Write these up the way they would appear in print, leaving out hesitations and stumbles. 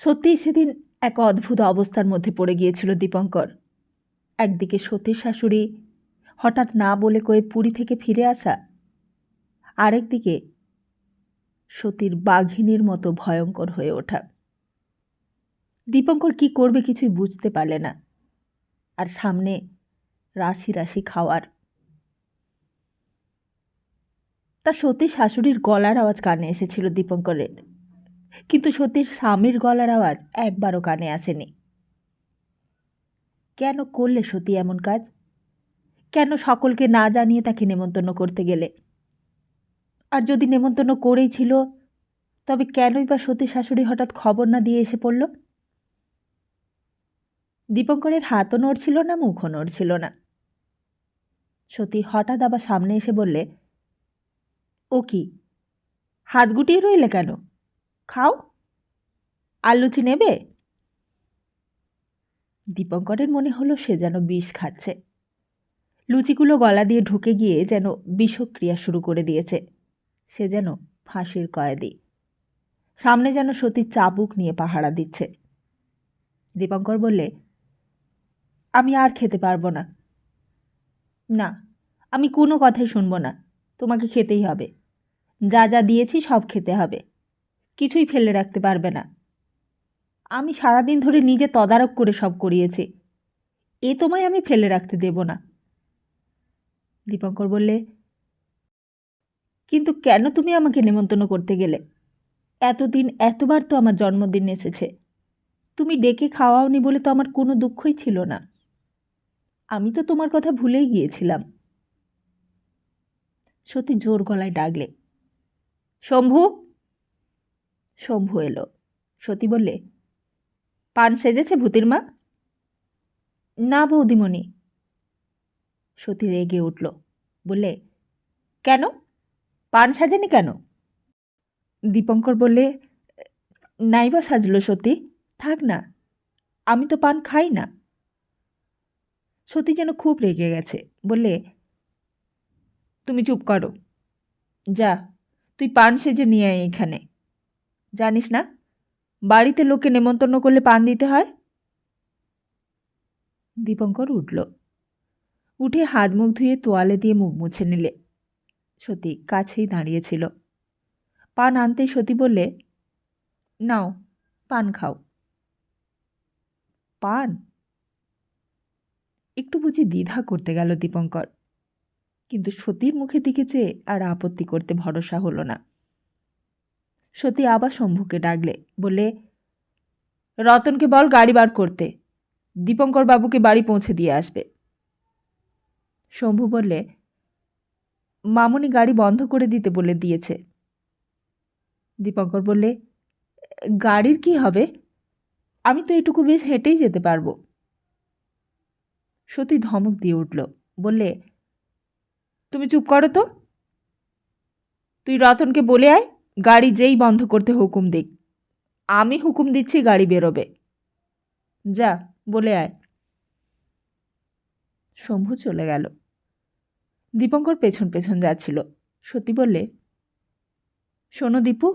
সত্যিই সেদিন এক অদ্ভুত অবস্থার মধ্যে পড়ে গিয়েছিল দীপঙ্কর। একদিকে সতীর শাশুড়ি হঠাৎ না বলে কয়ে পুরী থেকে ফিরে আসা, আরেকদিকে সতীর বাঘিনীর মতো ভয়ঙ্কর হয়ে ওঠা। দীপঙ্কর কি করবে কিছুই বুঝতে পারলে না। আর সামনে রাশি রাশি খাওয়ার। তা সতীর শাশুড়ির গলার আওয়াজ কানে এসেছিল দীপঙ্করের, কিন্তু সতীর স্বামীর গলার আওয়াজ একবারও কানে আসেনি। কেন করলে সতী এমন কাজ? কেন সকলকে না জানিয়ে তাকে নেমন্তন্ন করতে গেলে? আর যদি নেমন্তন্ন করেই ছিল, তবে কেনই বা সতীর শাশুড়ি হঠাৎ খবর না দিয়ে এসে পড়ল? দীপঙ্করের হাতও নড়ছিল না, মুখও নড়ছিল না। সতী হঠাৎ আবার সামনে এসে বললে, ও কি, হাত গুটিয়ে রইলে কেন? খাও, আর লুচি নেবে? দীপঙ্করের মনে হলো সে যেন বিষ খাচ্ছে। লুচিগুলো গলা দিয়ে ঢুকে গিয়ে যেন বিষক্রিয়া শুরু করে দিয়েছে। সে যেন ফাঁসির কয়েদি, সামনে যেন সতীর চাবুক নিয়ে পাহারা দিচ্ছে। দীপঙ্কর বললে, আমি আর খেতে পারবো না। না, আমি কোনো কথাই শুনবো না। তোমাকে খেতেই হবে। যা যা দিয়েছি সব খেতে হবে, কিছুই ফেলে রাখতে পারবে না। আমি সারাদিন ধরে নিজে তদারক করে সব করিয়েছি, এ তোমায় আমি ফেলে রাখতে দেব না। দীপঙ্কর বললে, কিন্তু কেন তুমি আমাকে নেমন্তন্ন করতে গেলে? এতদিন এতবার তো আমার জন্মদিন এসেছে, তুমি ডেকে খাওয়াওনি বলে তো আমার কোনো দুঃখই ছিল না। আমি তো তোমার কথা ভুলেই গিয়েছিলাম। সত্যি জোর গলায় ডাকলে, শম্ভু। শম্ভু এলো। সতী বললে, পান সেজেছে ভূতির মা? না বৌদিমণি। সতী রেগে উঠল, বললে, কেন, পান সাজেনি কেন? দীপঙ্কর বললে, নাইবা সাজলো সতী, থাক না, আমি তো পান খাই না। সতী যেন খুব রেগে গেছে, বললে, তুমি চুপ করো। যা, তুই পান সেজে নিয়ে আয় এখানে। জানিস না বাড়িতে লোকে নেমন্তন্ন করলে পান দিতে হয়? দীপঙ্কর উঠল, উঠে হাত মুখ ধুয়ে তোয়ালে দিয়ে মুখ মুছে নিলে। সতী কাছেই দাঁড়িয়েছিল। পান আনতেই সতী বললে, নাও, পান খাও। পান? একটু বুঝি দ্বিধা করতে গেল দীপঙ্কর, কিন্তু সতীর মুখের দিকে চেয়ে আর আপত্তি করতে ভরসা হলো না। সতী আবার শম্ভুকে ডাকলে, বললে, রতনকে বল গাড়ি বার করতে, দীপঙ্কর বাবুকে বাড়ি পৌঁছে দিয়ে আসবে। শম্ভু বললে, মামুনি গাড়ি বন্ধ করে দিতে বলে দিয়েছে। দীপঙ্কর বললে, গাড়ির কি হবে, আমি তো এটুকু বেশ হেঁটেই যেতে পারবো। সতী ধমক দিয়ে উঠল, বললে, তুমি চুপ করো তো। তুই রতনকে বলে আয় গাড়ি যেই বন্ধ করতে হুকুম দিক। আমি হুকুম দিচ্ছি গাড়ি বেরোবে। যা, বলে আয়। শম্ভু চলে গেল। দীপঙ্কর পেছন পেছন যাচ্ছিল। সতী বললে, শোনো দীপু।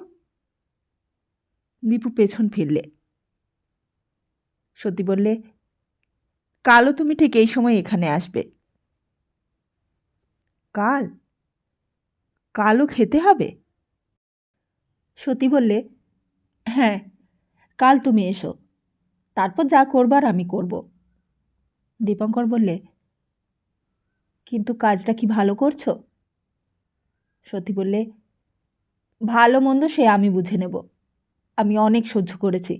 দীপু পেছন ফিরলে। সতী বললে, কালও তুমি ঠিক এই সময় এখানে আসবে। কাল? কালও খেতে হবে? সতী বললে, হ্যাঁ, কাল তুমি এসো, তারপর যা করবার আমি করব। দীপঙ্কর বললে, কিন্তু কাজটা কি ভালো করছো? সতী বললে, ভালো মন্দ সে আমি বুঝে নেব, আমি অনেক সহ্য করেছি।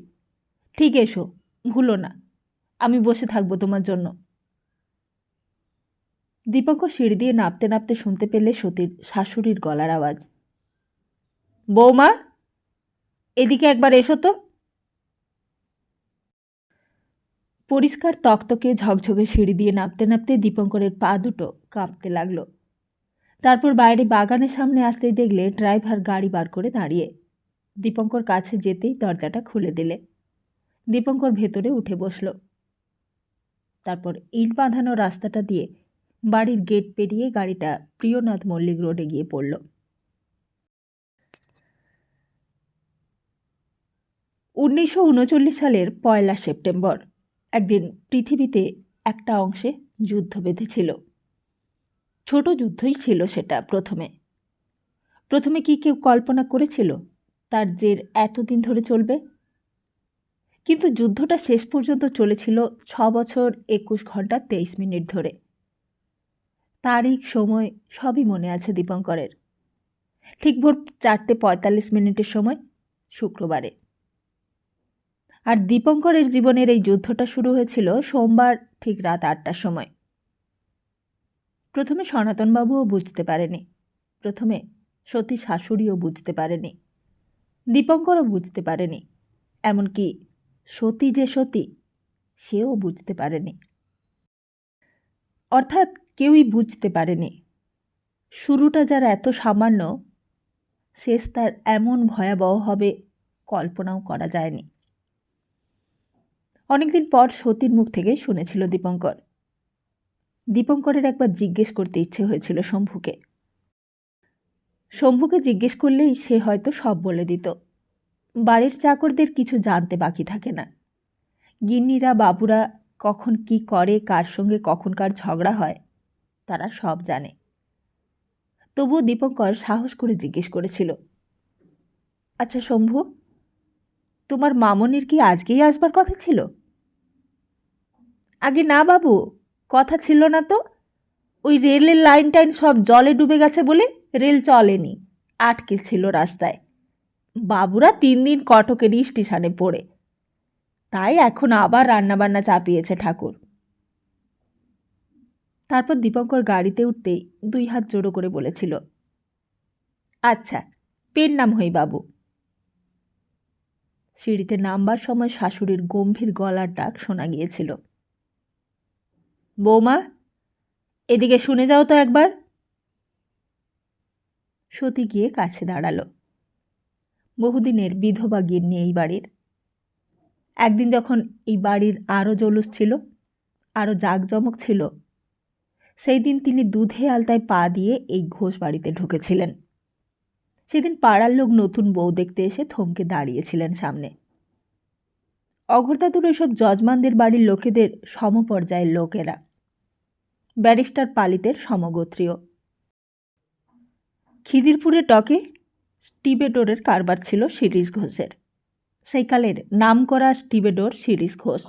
ঠিক এসো, ভুলো না, আমি বসে থাকবো তোমার জন্য। দীপঙ্কর সিঁড়ি দিয়ে নামতে নামতে শুনতে পেলে সতীর শাশুড়ির গলার আওয়াজ, বৌমা, এদিকে একবার এসো তো। পরিষ্কার তকতকে ঝকঝকে সিঁড়ি দিয়ে নামতে নামতে দীপঙ্করের পা দুটো কাঁপতে লাগলো। তারপর বাইরে বাগানের সামনে আসতেই দেখলে ড্রাইভার গাড়ি বার করে দাঁড়িয়ে। দীপঙ্কর কাছে যেতেই দরজাটা খুলে দিলে। দীপঙ্কর ভেতরে উঠে বসল। তারপর ইট বাঁধানো রাস্তাটা দিয়ে বাড়ির গেট পেরিয়ে গাড়িটা প্রিয়নাথ মল্লিক রোডে গিয়ে পড়ল। 1939 সালের 1 সেপ্টেম্বর একদিন পৃথিবীতে একটা অংশে যুদ্ধ বেঁধেছিল। ছোট যুদ্ধই ছিল সেটা। প্রথমে কি কেউ কল্পনা করেছিল তার জের এতদিন ধরে চলবে? কিন্তু যুদ্ধটা শেষ পর্যন্ত চলেছিল 6 বছর 21 ঘন্টা 23 মিনিট ধরে। তারিখ, সময় সবই মনে আছে দীপঙ্করের। ঠিক ভোর 4:45 সময়, শুক্রবারে। আর দীপঙ্করের জীবনের এই যুদ্ধটা শুরু হয়েছিল সোমবার ঠিক রাত 8টার সময়। প্রথমে সনাতনবাবুও বুঝতে পারেনি, প্রথমে সতী শাশুড়িও বুঝতে পারেনি, দীপঙ্করও বুঝতে পারেনি, এমনকি সতী যে সতী সেও বুঝতে পারেনি। অর্থাৎ কেউই বুঝতে পারেনি শুরুটা যার এত সামান্য, শেষ তার এমন ভয়াবহ হবে কল্পনাও করা যায়নি। অনেকদিন পর সতীর মুখ থেকে শুনেছিল দীপঙ্করের একবার জিজ্ঞেস করতে ইচ্ছে হয়েছিল শম্ভুকে জিজ্ঞেস করলেই সে হয়তো সব বলে দিত। বাড়ির চাকরদের কিছু জানতে বাকি থাকে না। গিন্নিরা, বাবুরা কখন কি করে, কার সঙ্গে কখন কার ঝগড়া হয়, তারা সব জানে। তবুও দীপঙ্কর সাহস করে জিজ্ঞেস করেছিল, আচ্ছা শম্ভু, তোমার মামনির কি আজকেই আসবার কথা ছিল? আগে না বাবু, কথা ছিল না তো। ওই রেলের লাইন টাইন সব জলে ডুবে গেছে বলে রেল চলেনি, আটকে ছিল রাস্তায়। বাবুরা 3 দিন কটকেরই স্টেশনে পড়ে, তাই এখন আবার রান্নাবান্না চাপিয়েছে ঠাকুর। তারপর দীপঙ্কর গাড়িতে উঠতেই 2 হাত জোড়ো করে বলেছিল, আচ্ছা, পেন নাম হই বাবু। সিঁড়িতে নামবার সময় শাশুড়ির গম্ভীর গলার ডাক শোনা গিয়েছিল, বৌমা, এদিকে শুনে যাও তো একবার। সতী গিয়ে কাছে দাঁড়ালো। বহুদিনের বিধবা গিন্নি এই বাড়ির। একদিন যখন এই বাড়ির আরও জলুস ছিল, আরও জাঁকজমক ছিল, সেই দিন তিনি দুধে আলতায় পা দিয়ে এই ঘোষ বাড়িতে ঢুকেছিলেন। সেদিন পাড়ার লোক নতুন বউ দেখতে এসে থমকে দাঁড়িয়েছিলেন সামনে। অঘোরদাদুর ওইসব যজমানদের বাড়ির লোকেদের সমপর্যায়ের লোকেরা, ব্যারিস্টার পালিতের সমগোত্রীয়। খিদিরপুরের টকে স্টিবেডোরের কারবার ছিল শিরিষ ঘোষের। সেই কালের নামকরা stevedore Shirish Ghosh.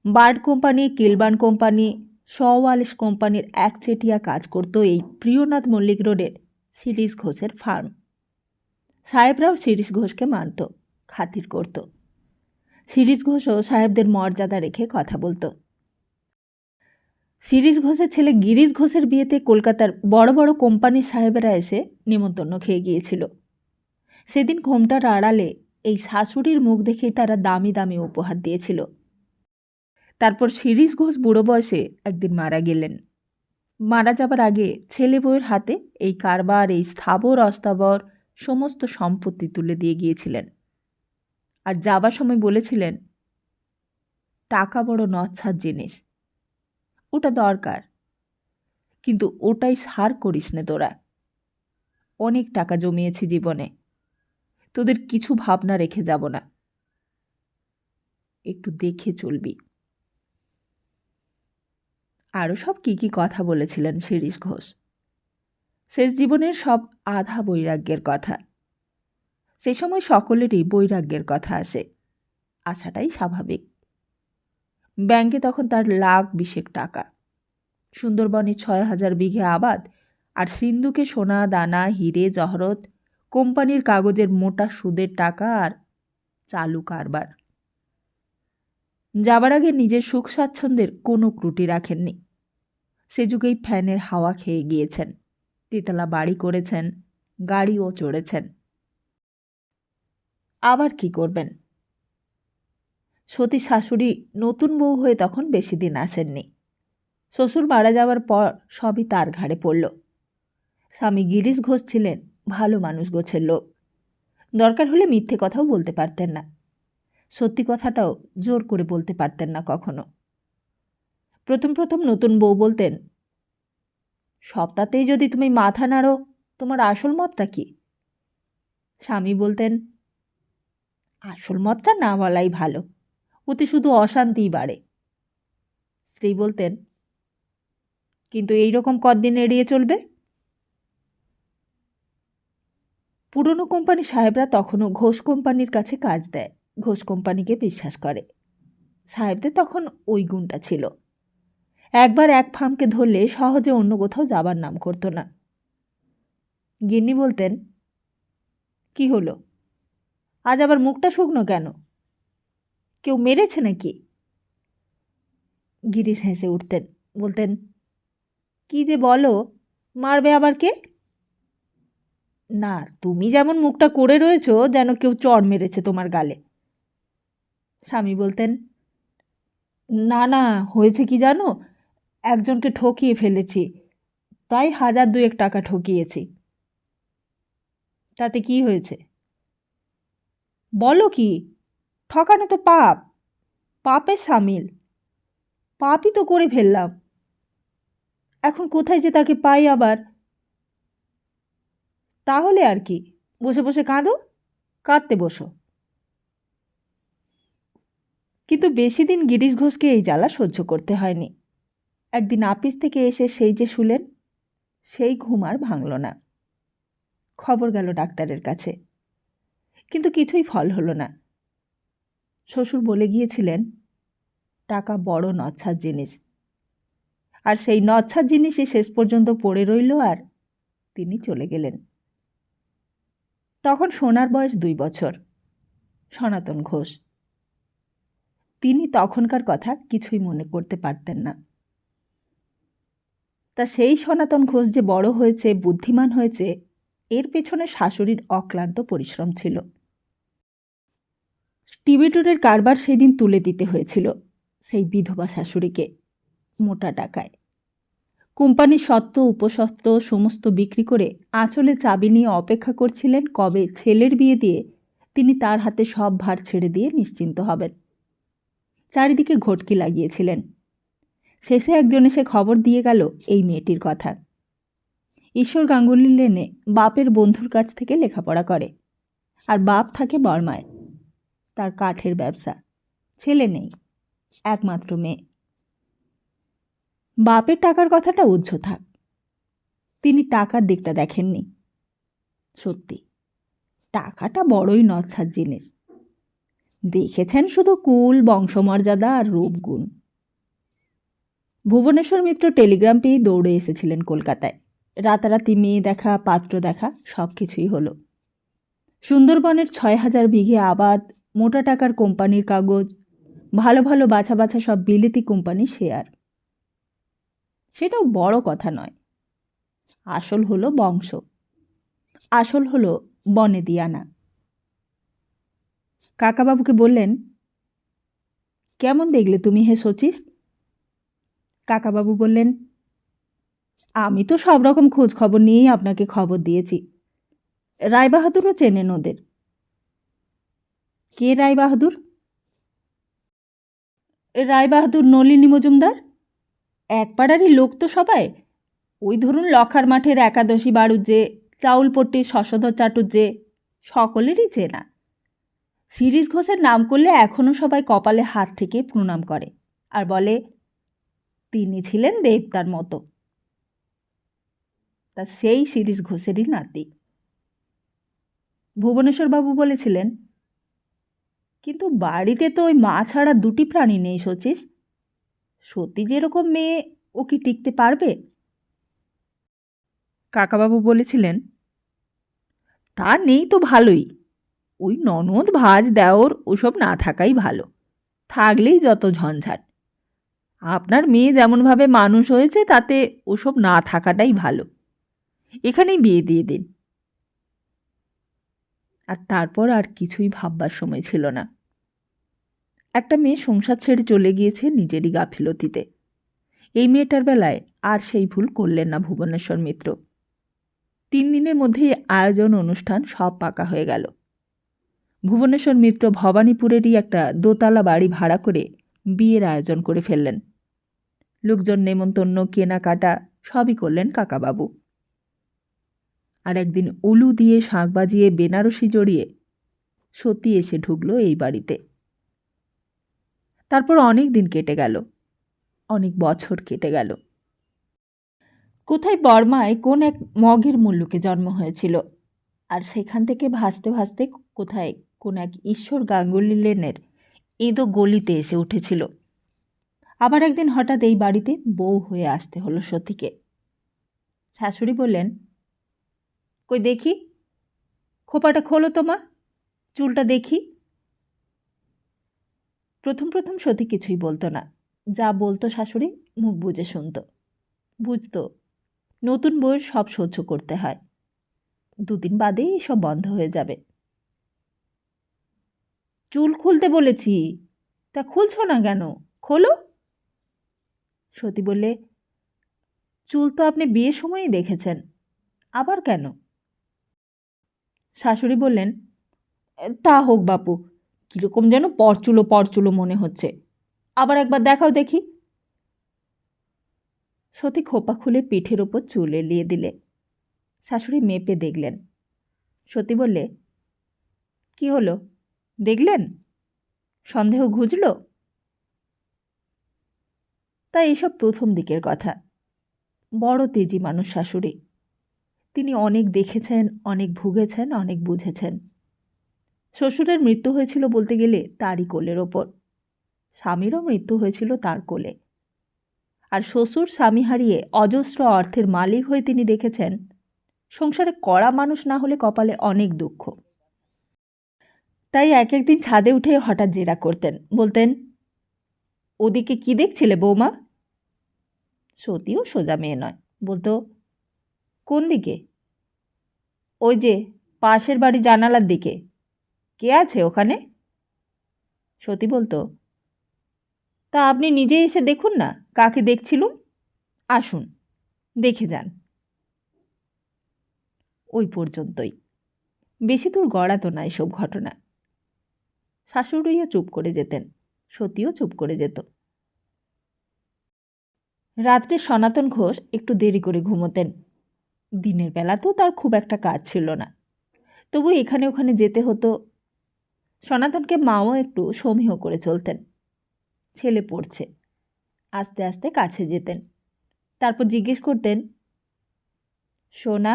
Bird company, Kilburn company, শওয়ালিস কোম্পানির একচেটিয়া কাজ করত এই প্রিয়নাথ মল্লিক রোডের শিরিষ ঘোষের ফার্ম। সাহেবরাও শিরিষ ঘোষকে মানত, খাতির করত। শিরিষ ঘোষও সাহেবদের মর্যাদা রেখে কথা বলতো। শিরিষ ঘোষের ছেলে গিরিশ ঘোষের বিয়েতে কলকাতার বড় বড় কোম্পানির সাহেবেরা এসে নিমন্ত্রণ খেয়ে গিয়েছিল। সেদিন ঘোমটার আড়ালে এই শাশুড়ির মুখ দেখেই তারা দামি দামি উপহার দিয়েছিল। তারপর শিরিষ ঘোষ বুড়ো বয়সে একদিন মারা গেলেন। মারা যাবার আগে ছেলে বউয়ের হাতে এই কারবার, এই স্থাবর অস্থাবর সমস্ত সম্পত্তি তুলে দিয়ে গিয়েছিলেন। আর যাবার সময় বলেছিলেন, টাকা বড় নচ্ছার জিনিস, ওটা দরকার, কিন্তু ওটাই সার করিস নে তোরা। অনেক টাকা জমিয়েছি জীবনে, তোদের কিছু ভাবনা রেখে যাব না, একটু দেখে চলবি। আরও সব কি কথা বলেছিলেন শিরিষ ঘোষ। শেষ জীবনের সব আধা বৈরাগ্যের কথা। সেই সময় সকলেরই বৈরাগ্যের কথা আসে, আসাটাই স্বাভাবিক। ব্যাংকে তখন তার লাখ 20 টাকা, সুন্দরবনে 6000 বিঘে আবাদ, আর সিন্ধুকে সোনা দানা, হিরে জহরত, কোম্পানির কাগজের মোটা সুদের টাকা আর চালু কারবার। যাবার আগে নিজের সুখ স্বাচ্ছন্দ্যের কোনো ত্রুটি রাখেননি। সে যুগেই ফ্যানের হাওয়া খেয়ে গিয়েছেন, তেতলা বাড়ি করেছেন, গাড়িও চড়েছেন। আবার কি করবেন? সতী শাশুড়ি নতুন বউ হয়ে তখন বেশি দিন আসেননি। শ্বশুর মারা যাওয়ার পর সবই তার ঘাড়ে পড়ল। স্বামী গিরিশ ঘোষ ছিলেন ভালো মানুষ গোছের লোক। দরকার হলে মিথ্যে কথাও বলতে পারতেন না, সত্যি কথাটাও জোর করে বলতে পারতেন না কখনো। প্রথম নতুন বউ বলতেন, সপ্তাহতেই যদি তুমি মাথা নাড়ো, তোমার আসল মতটা কি? স্বামী বলতেন, আসল মতটা না বলাই ভালো, ওতে শুধু অশান্তিই বাড়ে। স্ত্রী বলতেন, কিন্তু এইরকম কদিন এড়িয়ে চলবে? পুরনো কোম্পানির সাহেবরা তখনও ঘোষ কোম্পানির কাছে কাজ দেয়, ঘোষ কোম্পানিকে বিশ্বাস করে। সাহেবদের তখন ওই গুণটা ছিল, একবার এক ফার্মকে ধরলে সহজে অন্য কোথাও যাবার নাম করতো না। গিন্নি বলতেন, কি হলো, আজ আবার মুখটা শুকনো কেন? কেউ মেরেছে নাকি? গিরিশ হেসে উঠতেন, বলতেন, কি যে বলো, মারবে আবার কে? না, তুমি যেমন মুখটা করে রয়েছ যেন কেউ চড় মেরেছে তোমার গালে। স্বামী বলতেন, না না, হয়েছে কি জানো, একজনকে ঠকিয়ে ফেলেছি, প্রায় 1,000-2,000 টাকা ঠকিয়েছি। তাতে কি হয়েছে? বলো কি, ঠকানো তো পাপ, পাপের সামিল, পাপই তো করে ফেললাম। এখন কোথায় যে তাকে পাই আবার? তাহলে আর কি, বসে বসে কাঁদো, কাঁদতে বসো। কিন্তু বেশি দিন গিরিশ ঘোষকে এই জ্বালা সহ্য করতে হয়নি। একদিন আপিস থেকে এসে সেই যে শুলেন, সেই ঘুম আর ভাঙল না। খবর গেল ডাক্তারের কাছে, কিন্তু কিছুই ফল হলো না। শ্বশুর বলে গিয়েছিলেন, টাকা বড় নচ্ছার জিনিস, আর সেই নচ্ছার জিনিসই শেষ পর্যন্ত পড়ে রইল, আর তিনি চলে গেলেন। তখন সোনার বয়স 2 বছর, সনাতন ঘোষ। তিনি তখনকার কথা কিছুই মনে করতে পারতেন না। তা সেই সনাতন ঘোষ যে বড় হয়েছে, বুদ্ধিমান হয়েছে, এর পেছনে শাশুড়ির অক্লান্ত পরিশ্রম ছিল। টিবিটরের কারবার সেদিন তুলে দিতে হয়েছিল সেই বিধবা শাশুড়িকে মোটা টাকায়। কোম্পানির সত্ত্ব উপসত্ত্ব সমস্ত বিক্রি করে আঁচলে চাবি নিয়ে অপেক্ষা করছিলেন কবে ছেলের বিয়ে দিয়ে তিনি তার হাতে সব ভার ছেড়ে দিয়ে নিশ্চিন্ত হবেন। চারিদিকে ঘটকি লাগিয়েছিলেন। শেষে একজন এসে খবর দিয়ে গেল এই মেয়েটির কথা। ঈশ্বর গাঙ্গুলি লেনে বাপের বন্ধুর কাছ থেকে লেখাপড়া করে, আর বাপ থাকে বর্মায়, তার কাঠের ব্যবসা, ছেলে নেই, একমাত্র মেয়ে। বাপের টাকার কথাটা উজ্জ্ব থাক, তিনি টাকার দিকটা দেখেননি। সত্যি, টাকাটা বড়ই নচ্ছার জিনিস। দেখেছেন শুধু কুল, বংশমর্যাদা আর রূপগুণ। ভুবনেশ্বর মিত্র টেলিগ্রাম পেয়ে দৌড়ে এসেছিলেন কলকাতায়। রাতারাতি মেয়ে দেখা, পাত্র দেখা, সব কিছুই হলো। সুন্দরবনের 6,000 বিঘে আবাদ, মোটা টাকার কোম্পানির কাগজ, ভালো ভালো বাছা বাছা সব বিলেতি কোম্পানির শেয়ার। সেটাও বড় কথা নয়, আসল হলো বংশ, আসল হলো বনে দিয়ানা। কাকাবাবুকে বললেন, কেমন দেখলে তুমি হে শচীশ? কাকাবাবু বললেন, আমি তো সব রকম খোঁজ খবর নিয়েই আপনাকে খবর দিয়েছি। রায়বাহাদুরও চেনেন ওদের। কে রায়বাহাদুর? রায়বাহাদুর নলিনী মজুমদার, এক পাড়ারই লোক তো সবাই। ওই ধরুন লখার মাঠের একাদশী বাড়ুজ্জে, চাউলপট্টির শশধর চাটুজ্জে, সকলেরই চেনা। শিরীষ ঘোষের নাম করলে এখনও সবাই কপালে হাত থেকে প্রণাম করে আর বলে, তিনি ছিলেন দেবতার মতো। তা সেই শিরীষ ঘোষেরই নাতি। ভুবনেশ্বরবাবু বলেছিলেন, কিন্তু বাড়িতে তো ওই মা ছাড়া 2টি প্রাণী নেই শচীশ। সতী যেরকম মেয়ে, ও কি টিকতে পারবে? কাকাবাবু বলেছিলেন, তা নেই তো ভালোই, ওই ননদ ভাজ দেওর ওসব না থাকাই ভালো, থাকলেই যত ঝঞ্ঝাট। আপনার মেয়ে যেমনভাবে মানুষ হয়েছে তাতে ওসব না থাকাটাই ভালো, এখানেই বিয়ে দিয়ে দিন। আর তারপর আর কিছুই ভাববার সময় ছিল না। একটা মেয়ে সংসার ছেড়ে চলে গিয়েছে নিজেরই গাফিলতিতে। এই মেয়েটার বেলায় আর সেই ভুল করলেন না ভুবনেশ্বর মিত্র। 3 দিনের মধ্যেই আয়োজন অনুষ্ঠান সব পাকা হয়ে গেল। ভুবনেশ্বর মিত্র ভবানীপুরেরই একটা দোতলা বাড়ি ভাড়া করে বিয়ের আয়োজন করে ফেললেন। লোকজন নেমন্তন্ন, কেনাকাটা সবই করলেন কাকাবাবু। আর একদিন উলু দিয়ে শাঁখ বাজিয়ে বেনারসি জড়িয়ে সতী এসে ঢুকলো এই বাড়িতে। তারপর অনেক দিন কেটে গেল, অনেক বছর কেটে গেল। কোথায় বর্মায় কোন এক মগের মুল্লুকে জন্ম হয়েছিল, আর সেখান থেকে ভাসতে ভাসতে কোথায় কোন এক ঈশ্বর গাঙ্গুলি লেনের এদো গলিতে এসে উঠেছিল। আবার একদিন হঠাৎ এই বাড়িতে বউ হয়ে আসতে হলো সতীকে। শাশুড়ি বললেন, কই দেখি, খোপাটা খোলো তো মা, চুলটা দেখি। প্রথম প্রথম সতী কিছুই বলতো না, যা বলতো শাশুড়ি মুখ বুজে শুনত। বুঝতো নতুন বউয়ের সব সহ্য করতে হয়, দুদিন বাদেই এসব বন্ধ হয়ে যাবে। চুল খুলতে বলেছি, তা খুলছ না কেন, খোলো। সতী বললে, চুল তো আপনি বিয়ের সময়ই দেখেছেন, আবার কেন? শাশুড়ি বললেন, তা হোক বাপু, কীরকম যেন পরচুলো পরচুলো মনে হচ্ছে, আবার একবার দেখাও দেখি। সতী খোপা খুলে পিঠের ওপর চুল এলিয়ে দিলে। শাশুড়ি মেপে দেখলেন। সতী বললে, কি হলো, দেখলেন, সন্দেহ ঘুচল? তা এসব প্রথম দিকের কথা। বড় তেজি মানুষ শাশুড়ি, তিনি অনেক দেখেছেন, অনেক ভুগেছেন, অনেক বুঝেছেন। শ্বশুরের মৃত্যু হয়েছিল বলতে গেলে তারই কোলের ওপর, স্বামীরও মৃত্যু হয়েছিল তার কোলে। আর শ্বশুর স্বামী হারিয়ে অজস্র অর্থের মালিক হয়ে তিনি দেখেছেন সংসারে কড়া মানুষ না হলে কপালে অনেক দুঃখ। তাই এক একদিন ছাদে উঠে হঠাৎ জেরা করতেন, বলতেন, ওদিকে কি দেখছিলে বৌমা? সতীও সোজা মেয়ে নয়, বলতো, কোন দিকে? ওই যে পাশের বাড়ি জানালার দিকে, কে আছে ওখানে? সতী বলতো, তা আপনি নিজে এসে দেখুন না কাকে দেখছিলুম, আসুন দেখে যান। ওই পর্যন্তই, বেশি দূর গড়াতো না এসব ঘটনা। শাশুড়িও চুপ করে যেতেন, সতীও চুপ করে যেত। রাত্রে সনাতন ঘোষ একটু দেরি করে ঘুমোতেন। দিনের বেলা তো তার খুব একটা কাজ ছিল না, তবু এখানে ওখানে যেতে হতো। সনাতনকে মাও একটু সমীহ করে চলতেন। ছেলে পড়ছে, আস্তে আস্তে কাছে যেতেন, তারপর জিজ্ঞেস করতেন, সোনা,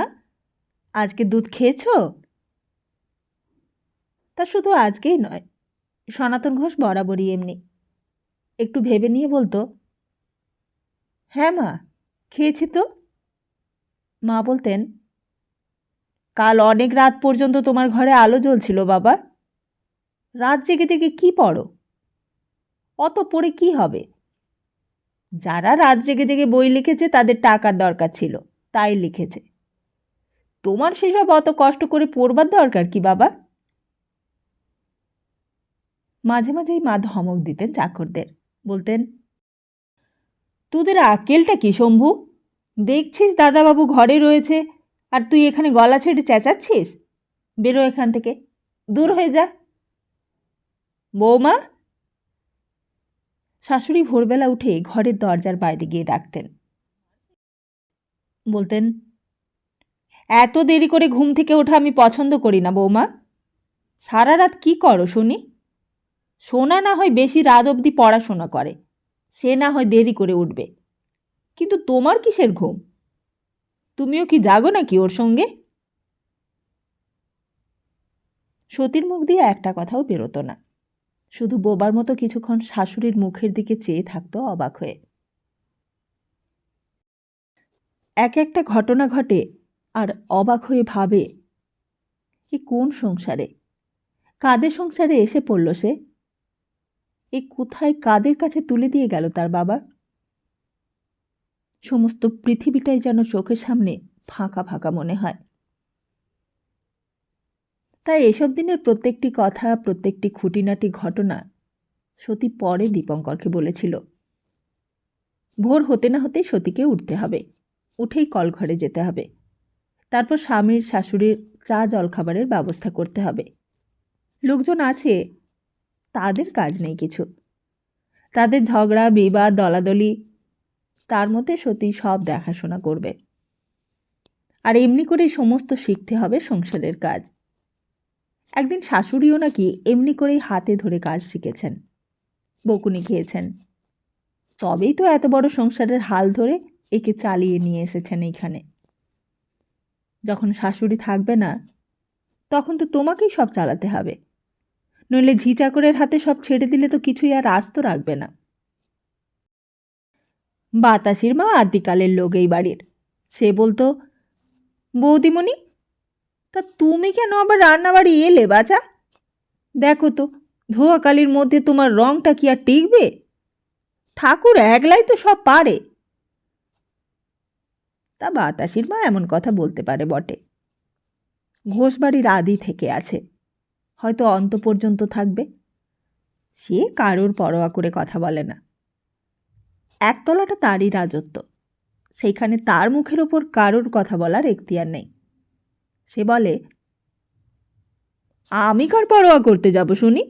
আজকে দুধ খেয়েছ? তা শুধু আজকেই নয়, সনাতন ঘোষ বরাবরই এমনি। একটু ভেবে নিয়ে বলতো, হ্যাঁ মা, খেয়েছি তো। মা বলতেন, কাল অনেক রাত পর্যন্ত তোমার ঘরে আলো জ্বলছিল বাবা, রাত জেগে জেগে কি পড়ো? অত পড়ে কি হবে? যারা রাত জেগে জেগে বই লিখেছে তাদের টাকার দরকার ছিল, তাই লিখেছে। তোমার সেসব অত কষ্ট করে পড়বার দরকার কি বাবা? মাঝে মাঝেই মা ধমক দিতেন চাকরদের, বলতেন, তোদের আকেলটা কি শম্ভু? দেখছিস দাদাবাবু ঘরে রয়েছে আর তুই এখানে গলা ছেড়ে চেঁচাচ্ছিস? বেরো এখান থেকে, দূর হয়ে যা। বৌমা! শাশুড়ি ভোরবেলা উঠে ঘরের দরজার বাইরে গিয়ে ডাকতেন, বলতেন, এত দেরি করে ঘুম থেকে ওঠা আমি পছন্দ করি না বৌমা। সারা রাত কি করো শুনি? সোনা না হয় বেশি রাত অবধি পড়াশোনা করে, সে না হয় দেরি করে উঠবে, কিন্তু তোমার কিসের ঘুম? তুমিও কি জাগো নাকি ওর সঙ্গে? সতীর মুখ দিয়ে একটা কথাও বেরোতো না, শুধু বোবার মতো কিছুক্ষণ শাশুড়ির মুখের দিকে চেয়ে থাকতো অবাক হয়ে। এক একটা ঘটনা ঘটে আর অবাক হয়ে ভাবে, এ কোন সংসারে, কাদের সংসারে এসে পড়ল সে? এ কোথায় কাদের কাছে তুলে দিয়ে গেল তার বাবা? সমস্ত পৃথিবীটাই যেন চোখের সামনে ফাঁকা ফাঁকা মনে হয়। তাই এসব দিনের প্রত্যেকটি কথা, প্রত্যেকটি খুঁটিনাটি ঘটনা সতী পরে দীপঙ্করকে বলেছিল। ভোর হতে না হতেই সতীকে উঠতে হবে, উঠেই কলঘরে যেতে হবে, তারপর স্বামীর শাশুড়ির চা জলখাবারের ব্যবস্থা করতে হবে। লোকজন আছে, তাদের কাজ নেই কিছু, তাদের ঝগড়া বিবাদ দলাদলি, তার মধ্যে সতী সব দেখাশোনা করবে। আর এমনি করেই সমস্ত শিখতে হবে সংসারের কাজ। একদিন শাশুড়িও নাকি এমনি করেই হাতে ধরে কাজ শিখেছেন, বকুনি খেয়েছেন, তবেই তো এত বড় সংসারের হাল ধরে একে চালিয়ে নিয়ে এসেছেন এইখানে। যখন শাশুড়ি থাকবে না তখন তো তোমাকেই সব চালাতে হবে, নইলে ঝি চাকরের হাতে সব ছেড়ে দিলে তো কিছুই আর আস্ত রাখবে না। বাতাসির মা আদিকালের লোক এই বাড়ির, সে বলতো, বৌদিমণি, তা তুমি কেন আবার রান্নাবাড়ি এলে বাছা? দেখো তো ধোয়াকালির মধ্যে তোমার রংটা কি আর টিকবে? ঠাকুর একলাই তো সব পারে। তা বাতাসির মা এমন কথা বলতে পারে বটে, ঘোষবাড়ির আদি থেকে আছে, হয়তো অন্ত পর্যন্ত থাকবে, সে কারোর পরোয়া করে কথা বলে না। একতলাটা তারই রাজত্ব, সেইখানে তার মুখের ওপর কারোর কথা বলার এখতিয়ার নেই। সে বলে, আমি কার পরোয়া করতে যাব শুনি?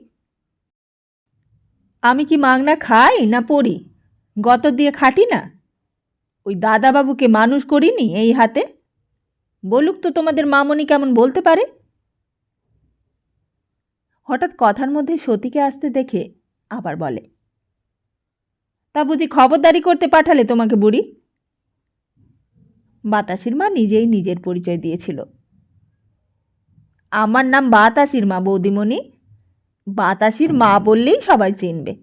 আমি কি মাগনা খাই না পড়ি, গতর দিয়ে খাটি না? ওই দাদাবাবুকে মানুষ করিনি এই হাতে? বলুক তো তোমাদের মামনি কেমন বলতে পারে। হঠাৎ কথার মধ্যে সতীকে আসতে দেখে আবার বলে, তা বুঝি খবরদারি করতে পাঠালে তোমাকে বুড়ি? বাতাসির মা নিজেই নিজের পরিচয় দিয়েছিল। আমার নাম বাতাসির মা বৌদিমণি, বাতাসির মা বললেই সবাই চিনবে।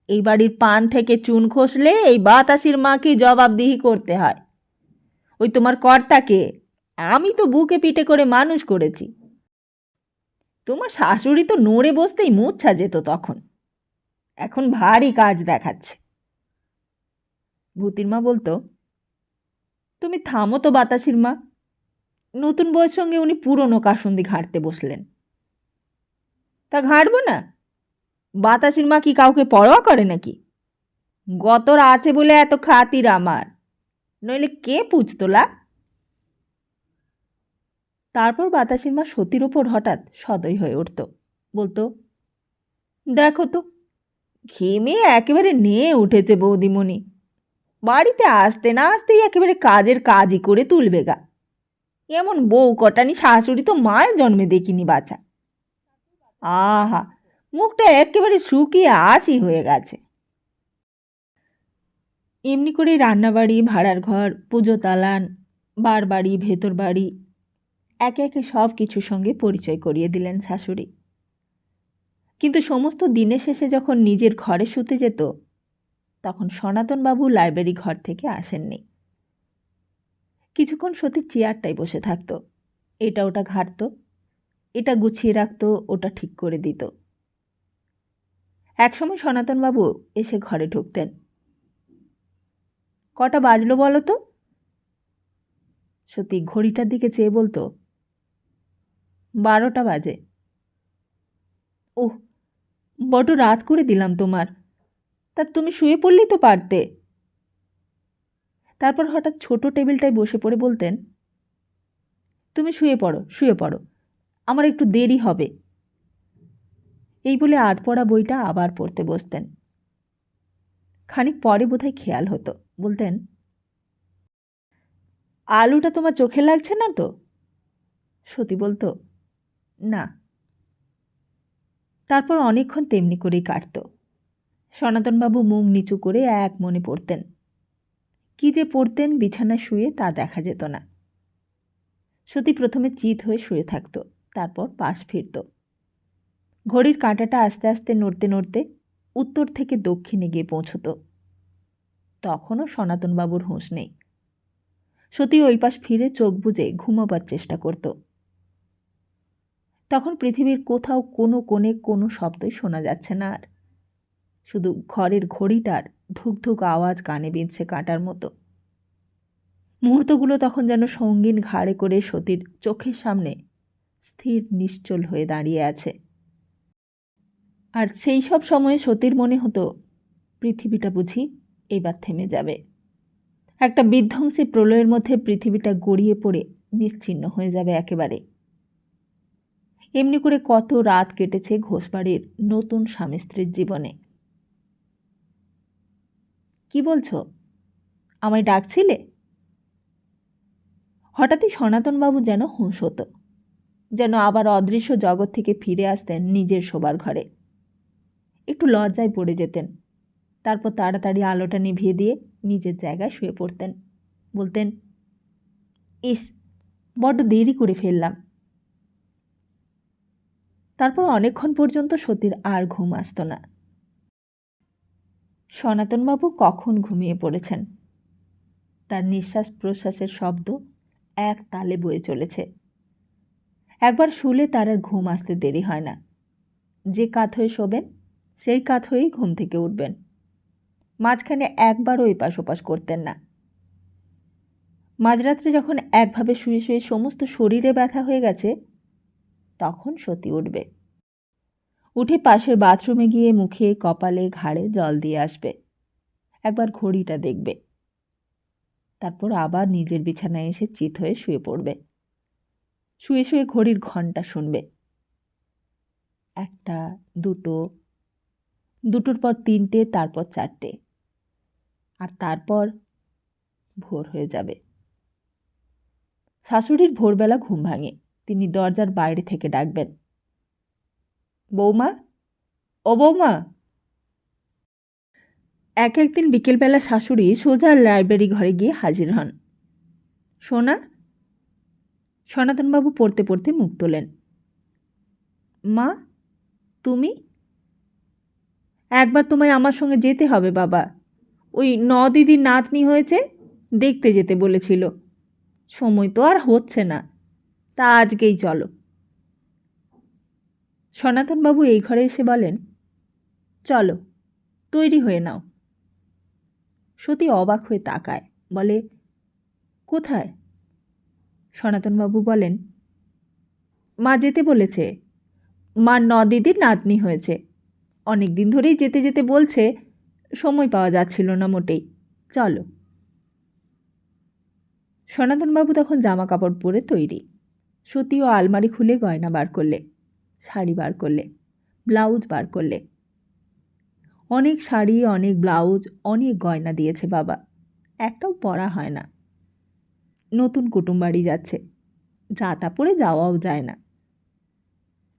এই বাড়ির পান থেকে চুন খসলে এই বাতাসির মাকে জবাবদিহি করতে হয়। ওই তোমার কর্তাকে আমি তো বুকে পিঠে করে মানুষ করেছি। তোমার শাশুড়ি তো নড়ে বসতেই মূর্ছা যেত তখন, এখন ভারী কাজ দেখাচ্ছে। ভূতির মা বলতো, তুমি থামো তো বাতাসির মা, নতুন বউয়ের সঙ্গে উনি পুরনো কাসুন্দি ঘাঁটতে বসলেন। তা ঘাঁটবো না? বাতাসির মা কি কাউকে পরোয়া করে নাকি? গতর আছে বলে এত খাতির আমার, নইলে কে পুছতোলা? তারপর বাতাসির মা সতীর ওপর হঠাৎ সদয় হয়ে উঠত, বলতো, দেখো তো ঘেমে একেবারে নিয়ে উঠেছে বৌদিমণি, বাড়িতে আসতে না আসতেই একেবারে কাজের কাজই করে তুলবে গা। এমন বউ কটানি শাশুড়ি তো মায়ের জন্মে দেখিনি বাছা। আহা, মুখটা একেবারে শুকিয়ে আশি হয়ে গেছে। এমনি করে রান্নাবাড়ি, ভাড়ার ঘর, পুজো তালান, বার বাড়ি, ভেতর বাড়ি, একে একে সব কিছুর সঙ্গে পরিচয় করিয়ে দিলেন শাশুড়ি। কিন্তু সমস্ত দিনের শেষে যখন নিজের ঘরে শুতে যেত তখন সনাতনবাবু লাইব্রেরি ঘর থেকে আসেননি। কিছুক্ষণ সতীর চেয়ারটায় বসে থাকত, এটা ওটা ঘাঁটত, এটা গুছিয়ে রাখত, ওটা ঠিক করে দিত। একসময় সনাতনবাবু এসে ঘরে ঢুকতেন। কটা বাজলো বলো তো? সতী ঘড়িটার দিকে চেয়ে বলতো, 12টা বাজে। ওহ, বড় রাত করে দিলাম তোমার, তা তুমি শুয়ে পড়লেই তো পারতে। তারপর হঠাৎ ছোট টেবিলটায় বসে পড়ে বলতেন, তুমি শুয়ে পড়ো, শুয়ে পড়ো, আমার একটু দেরি হবে। এই বলে আধপড়া বইটা আবার পড়তে বসতেন। খানিক পরে বোধহয় খেয়াল হতো, বলতেন, আলুটা তোমার চোখে লাগছে না তো? সতী বলতো, না। তারপর অনেকক্ষণ তেমনি করেই কাটত। সনাতনবাবু মুখ নিচু করে এক মনে পড়তেন। কি যে পড়তেন বিছানায় শুয়ে তা দেখা যেত না। সতী প্রথমে চিত হয়ে শুয়ে থাকত, তারপর পাশ ফিরত। ঘড়ির কাঁটাটা আস্তে আস্তে নড়তে নড়তে উত্তর থেকে দক্ষিণে গিয়ে পৌঁছত। তখনও সনাতনবাবুর হুঁশ নেই। সতী ওই পাশ ফিরে চোখ বুজে ঘুমাবার চেষ্টা করত। তখন পৃথিবীর কোথাও কোনো কোণে কোনো শব্দই শোনা যাচ্ছে না আর, শুধু ঘরের ঘড়িটার ধুকধুক আওয়াজ কানে বিঁধছে কাঁটার মতো। মুহূর্তগুলো তখন যেন সঙ্গীন ঘাড়ে করে সতীর চোখের সামনে স্থির নিশ্চল হয়ে দাঁড়িয়ে আছে। আর সেই সব সময়ে সতীর মনে হতো পৃথিবীটা বুঝি এবার থেমে যাবে, একটা বিধ্বংসী প্রলয়ের মধ্যে পৃথিবীটা গড়িয়ে পড়ে নিশ্চিহ্ন হয়ে যাবে একেবারে। এমনি করে কত রাত কেটেছে ঘোষবাড়ির নতুন স্বামী স্ত্রীর জীবনে। কি বলছো, আমায় ডাকছিলে? হঠাৎই সনাতনবাবু যেন হুঁশ হতো, যেন আবার অদৃশ্য জগৎ থেকে ফিরে আসতেন নিজের শোবার ঘরে। একটু লজ্জায় পড়ে যেতেন, তারপর তাড়াতাড়ি আলোটা নিভিয়ে দিয়ে নিজের জায়গায় শুয়ে পড়তেন। বলতেন, ইস, বড্ড দেরি করে ফেললাম। তারপর অনেকক্ষণ পর্যন্ত সতীর আর ঘুম আসত না। সনাতনবাবু কখন ঘুমিয়ে পড়েছেন। তার নিঃশ্বাস প্রশ্বাসের শব্দ এক তালে বয়ে চলেছে। একবার শুলে তার আর ঘুম আসতে দেরি হয় না। যে কাত হয়ে শোবেন সেই কাত হয়েই ঘুম থেকে উঠবেন। মাঝখানে একবারও এপাশ ওপাশ করতেন না। মাঝরাত্রে যখন একভাবে শুয়ে শুয়ে সমস্ত শরীরে ব্যথা হয়ে গেছে, তখন সতী উঠবে। উঠে পাশের বাথরুমে গিয়ে মুখে, কপালে, ঘাড়ে জল দিয়ে আসবে। একবার ঘড়িটা দেখবে। তারপর আবার নিজের বিছানায় এসে চিত হয়ে শুয়ে পড়বে। শুয়ে শুয়ে ঘড়ির ঘণ্টা শুনবে। 1টা, 2টো, 2টোর পর 3টে, তারপর 4টে, আর তারপর ভোর হয়ে যাবে। শাশুড়ির ভোরবেলা ঘুম ভাঙে। তিনি দরজার বাইরে থেকে ডাকবেন, বৌমা, ও বৌমা। একদিন বিকেলবেলা শাশুড়ি সোজা লাইব্রেরি ঘরে গিয়ে হাজির হন। সোনা? সনাতনবাবু পড়তে পড়তে মুখ তোলেন। মা, তুমি? একবার তোমায় আমার সঙ্গে যেতে হবে বাবা। ওই দিদির নাতনি হয়েছে, দেখতে যেতে বলেছিল। সময় তো আর হচ্ছে না, তা আজকেই চলো। সনাতনবাবু এই ঘরে এসে বলেন, চলো, তৈরি হয়ে নাও। সতী অবাক হয়ে তাকায়, বলে, কোথায়? সনাতনবাবু বলেন, মা যেতে বলেছে। মা দিদির নাতনি হয়েছে। অনেক দিন ধরেই যেতে যেতে বলছে, সময় পাওয়া যাচ্ছিল না মোটেই। চলো। সনাতনবাবু তখন জামা কাপড় পরে তৈরি। সতীও আলমারি খুলে গয়না বার করলে, শাড়ি বার করলে, ব্লাউজ বার করলে। অনেক শাড়ি, অনেক ব্লাউজ, অনেক গয়না দিয়েছে বাবা, একটাও পরা হয় না। নতুন কুটুম বাড়ি যাচ্ছে, যা তা পরে যাওয়াও যায় না।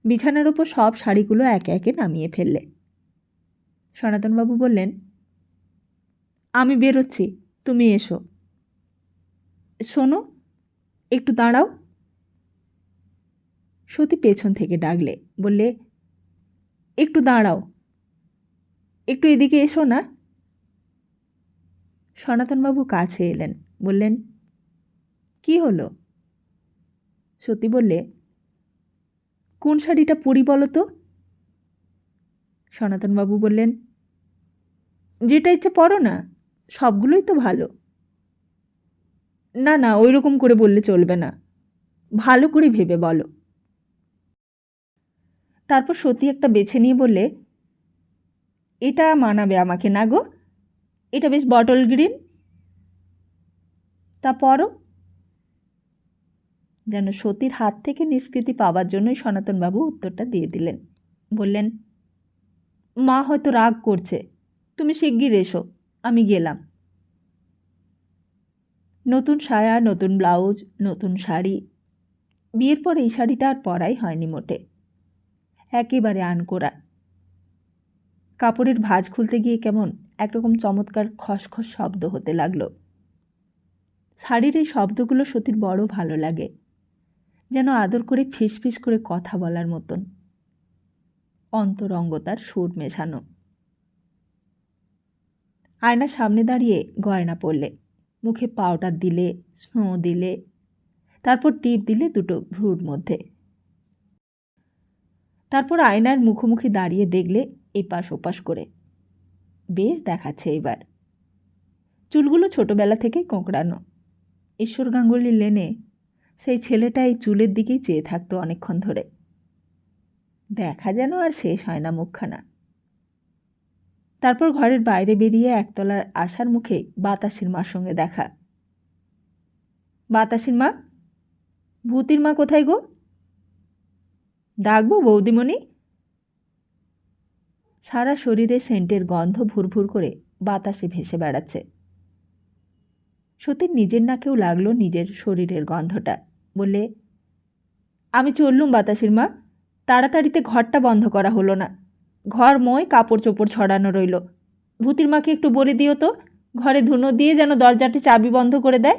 বিছানার ওপর সব শাড়িগুলো একে একে নামিয়ে ফেললে। সনাতনবাবু বললেন, আমি বেরোচ্ছি, তুমি এসো। শোনো, একটু দাঁড়াও। সতী পেছন থেকে ডাকলে, বললে, একটু দাঁড়াও, একটু এদিকে এসো না। সনাতনবাবু কাছে এলেন, বললেন, কি হলো? সতী বললে, কোন শাড়িটা পরি বলো তো? সনাতনবাবু বললেন, যেটা ইচ্ছে পরো না, সবগুলোই তো ভালো। না না, ওই রকম করে বললে চলবে না, ভালো করে ভেবে বলো। তারপর সতী একটা বেছে নিয়ে বললে, এটা মানাবে আমাকে না গো, এটা বেশ বটল গ্রিন। তা পরো। যেন সতীর হাত থেকে নিষ্কৃতি পাওয়ার জন্যই সনাতনবাবু উত্তরটা দিয়ে দিলেন। বললেন, মা হয়তো রাগ করছে, তুমি শিগগির এসো, আমি গেলাম। নতুন সায়া, নতুন ব্লাউজ, নতুন শাড়ি। বিয়ের পর এই শাড়িটা আর পরাই হয়নি মোটে, একেবারে আনকোড়া। কাপড়ের ভাঁজ খুলতে গিয়ে কেমন একরকম চমৎকার খসখস শব্দ হতে লাগলো। শাড়ির এই শব্দগুলো সতীর বড় ভালো লাগে, যেন আদর করে ফিসফিস করে কথা বলার মতন, অন্তরঙ্গতার সুর মেশানো। আয়নার সামনে দাঁড়িয়ে গয়না পরলে, মুখে পাউডার দিলে, স্নো দিলে, তারপর টিপ দিলে দুটো ভ্রুর মধ্যে। তারপর আয়নার মুখোমুখি দাঁড়িয়ে দেখলে এপাশ ওপাশ করে, বেশ দেখাচ্ছে এবার। চুলগুলো ছোটবেলা থেকেই কোঁকড়ানো। ঈশ্বর গাঙ্গুলি লেনে সেই ছেলেটা এই চুলের দিকেই চেয়ে থাকতো অনেকক্ষণ ধরে। দেখা যেন আর শেষ হয় না মুখখানা। তারপর ঘরের বাইরে বেরিয়ে একতলার আশার মুখে বাতাসের মার সঙ্গে দেখা। বাতাসের মা, ভূতির মা কোথায় গো? ডাকবো বৌদিমণি? সারা শরীরে সেন্টের গন্ধ ভুরভুর করে বাতাসে ভেসে বেড়াচ্ছে। সতীর নিজের নাকেও লাগলো নিজের শরীরের গন্ধটা। বললে, আমি চললুম বাতাসির মা। তাড়াতাড়িতে ঘরটা বন্ধ করা হলো না। ঘর মই কাপড় চোপড় ছড়ানো রইল। ভূতির মাকে একটু বলে দিও তো, ঘরে ধুনো দিয়ে যেন দরজাটি চাবি বন্ধ করে দেয়।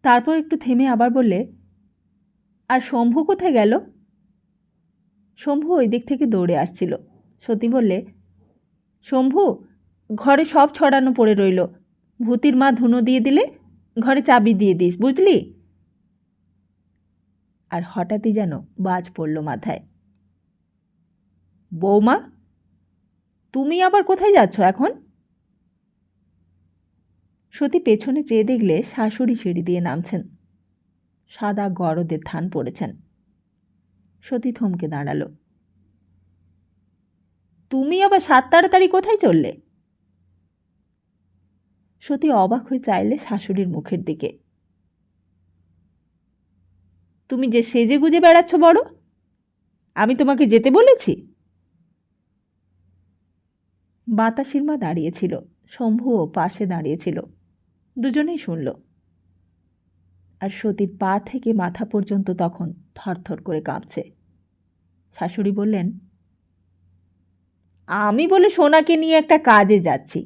তারপর একটু থেমে আবার বললে, আর শম্ভু কোথায় গেল? শম্ভু ওই দিক থেকে দৌড়ে আসছিল। সতী বললে, শম্ভু, ঘরে সব ছড়ানো পড়ে রইল। ভূতির মা ধুনো দিয়ে দিলে ঘরে চাবি দিয়ে দিস, বুঝলি? আর হঠাৎই যেন বাজ পড়ল মাথায়। বৌমা, তুমি আবার কোথায় যাচ্ছ এখন? সতী পেছনে চেয়ে দেখলে শাশুড়ি সিঁড়ি দিয়ে নামছেন। সাদা গরদের থান পড়েছেন। সতী থমকে দাঁড়াল। তুমি আবার সাত তাড়াতাড়ি কোথায় চললে? সতী অবাক হয়ে চাইলে শাশুড়ির মুখের দিকে। তুমি যে সেজে গুজে বেড়াচ্ছ বড়, আমি তোমাকে যেতে বলেছি? বাতাসির মা দাঁড়িয়েছিল, শম্ভুও পাশে দাঁড়িয়েছিল। দুজনেই শুনল। আর সতীর পা থেকে মাথা পর্যন্ত তখন থরথর করে কাঁপছে। শাশুড়ি বললেন, আমি বলে সোনাকে নিয়ে একটা কাজে যাচ্ছি।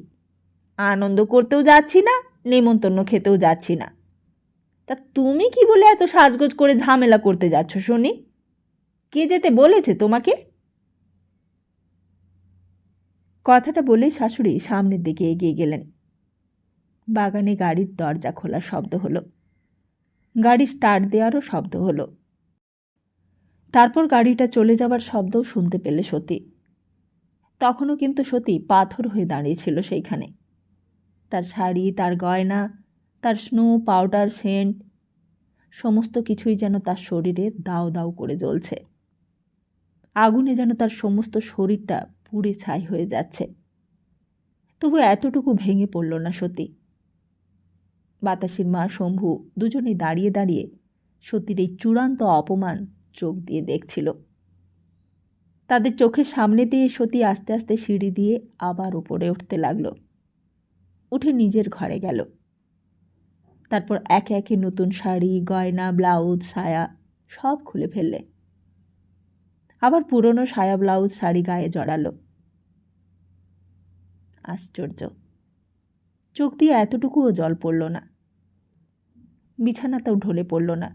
আনন্দ করতেও যাচ্ছি না, নেমন্তন্ন খেতেও যাচ্ছি না। তা তুমি কি বলে এত সাজগোজ করে ঝামেলা করতে যাচ্ছ শুনি? কে যেতে বলেছে তোমাকে? কথাটা বলেই শাশুড়ি সামনের দিকে এগিয়ে গেলেন। বাগানে গাড়ির দরজা খোলার শব্দ হলো। গাড়ি স্টার্ট দেওয়ারও শব্দ হলো। তারপর গাড়িটা চলে যাবার শব্দও শুনতে পেলে সতী। তখনও কিন্তু সতী পাথর হয়ে দাঁড়িয়েছিল সেইখানে। তার শাড়ি, তার গয়না, তার স্নো পাউডার, সেন্ট, সমস্ত কিছুই যেন তার শরীরে দাউ দাউ করে জ্বলছে। আগুনে যেন তার সমস্ত শরীরটা পুড়ে ছাই হয়ে যাচ্ছে। তবু এতটুকু ভেঙে পড়ল না সতী। বাতাসির মা, শম্ভু দুজনেই দাঁড়িয়ে দাঁড়িয়ে সতীর এই চূড়ান্ত অপমান চোখ দিয়ে দেখছিল। তাদের চোখের সামনে দিয়ে সতী আস্তে আস্তে সিঁড়ি দিয়ে আবার উপরে উঠতে লাগল। উঠে নিজের ঘরে গেল। তারপর একে একে নতুন শাড়ি, গয়না, ব্লাউজ, সায়া সব খুলে ফেললে। আবার পুরনো সায়া, ব্লাউজ, শাড়ি গায়ে জড়ালো। আশ্চর্য, চোখ দিয়ে এতটুকুও জল পড়ল না। বিছানাতেও ঢলে পড়ল না।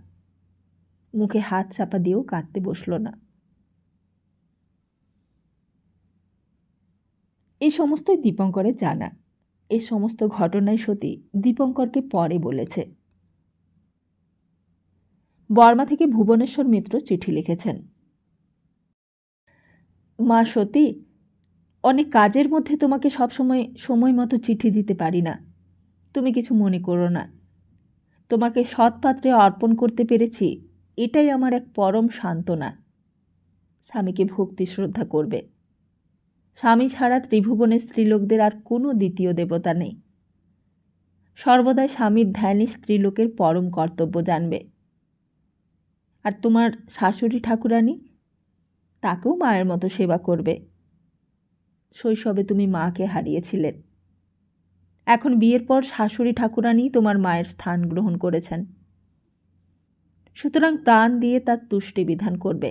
মুখে হাত চাপা দিয়েও কাঁদতে বসল না। এই সমস্তই দীপঙ্করের জানা। এই সমস্ত ঘটনাই সতী দীপঙ্করকে পরে বলেছে। বর্মা থেকে ভুবনেশ্বর মিত্র চিঠি লিখেছেন। মা সতী, অনেক কাজের মধ্যে তোমাকে সবসময় সময় মতো চিঠি দিতে পারি না। তুমি কিছু মনে করো না। তোমাকে সৎপাত্রে অর্পণ করতে পেরেছি, এটাই আমার এক পরম সান্ত্বনা। স্বামীকে ভক্তি শ্রদ্ধা করবে। স্বামী ছাড়া ত্রিভুবনের স্ত্রীলোকদের আর কোনো দ্বিতীয় দেবতা নেই। সর্বদাই স্বামীর ধ্যানই স্ত্রীলোকের পরম কর্তব্য জানবে। আর তোমার শাশুড়ি ঠাকুরানী, তাকেও মায়ের মতো সেবা করবে। শৈশবে তুমি মাকে হারিয়েছিলেন। এখন বিয়ের পর শাশুড়ি ঠাকুরানী তোমার মায়ের স্থান গ্রহণ করেছেন। সুতরাং প্রাণ দিয়ে তার তুষ্টি বিধান করবে।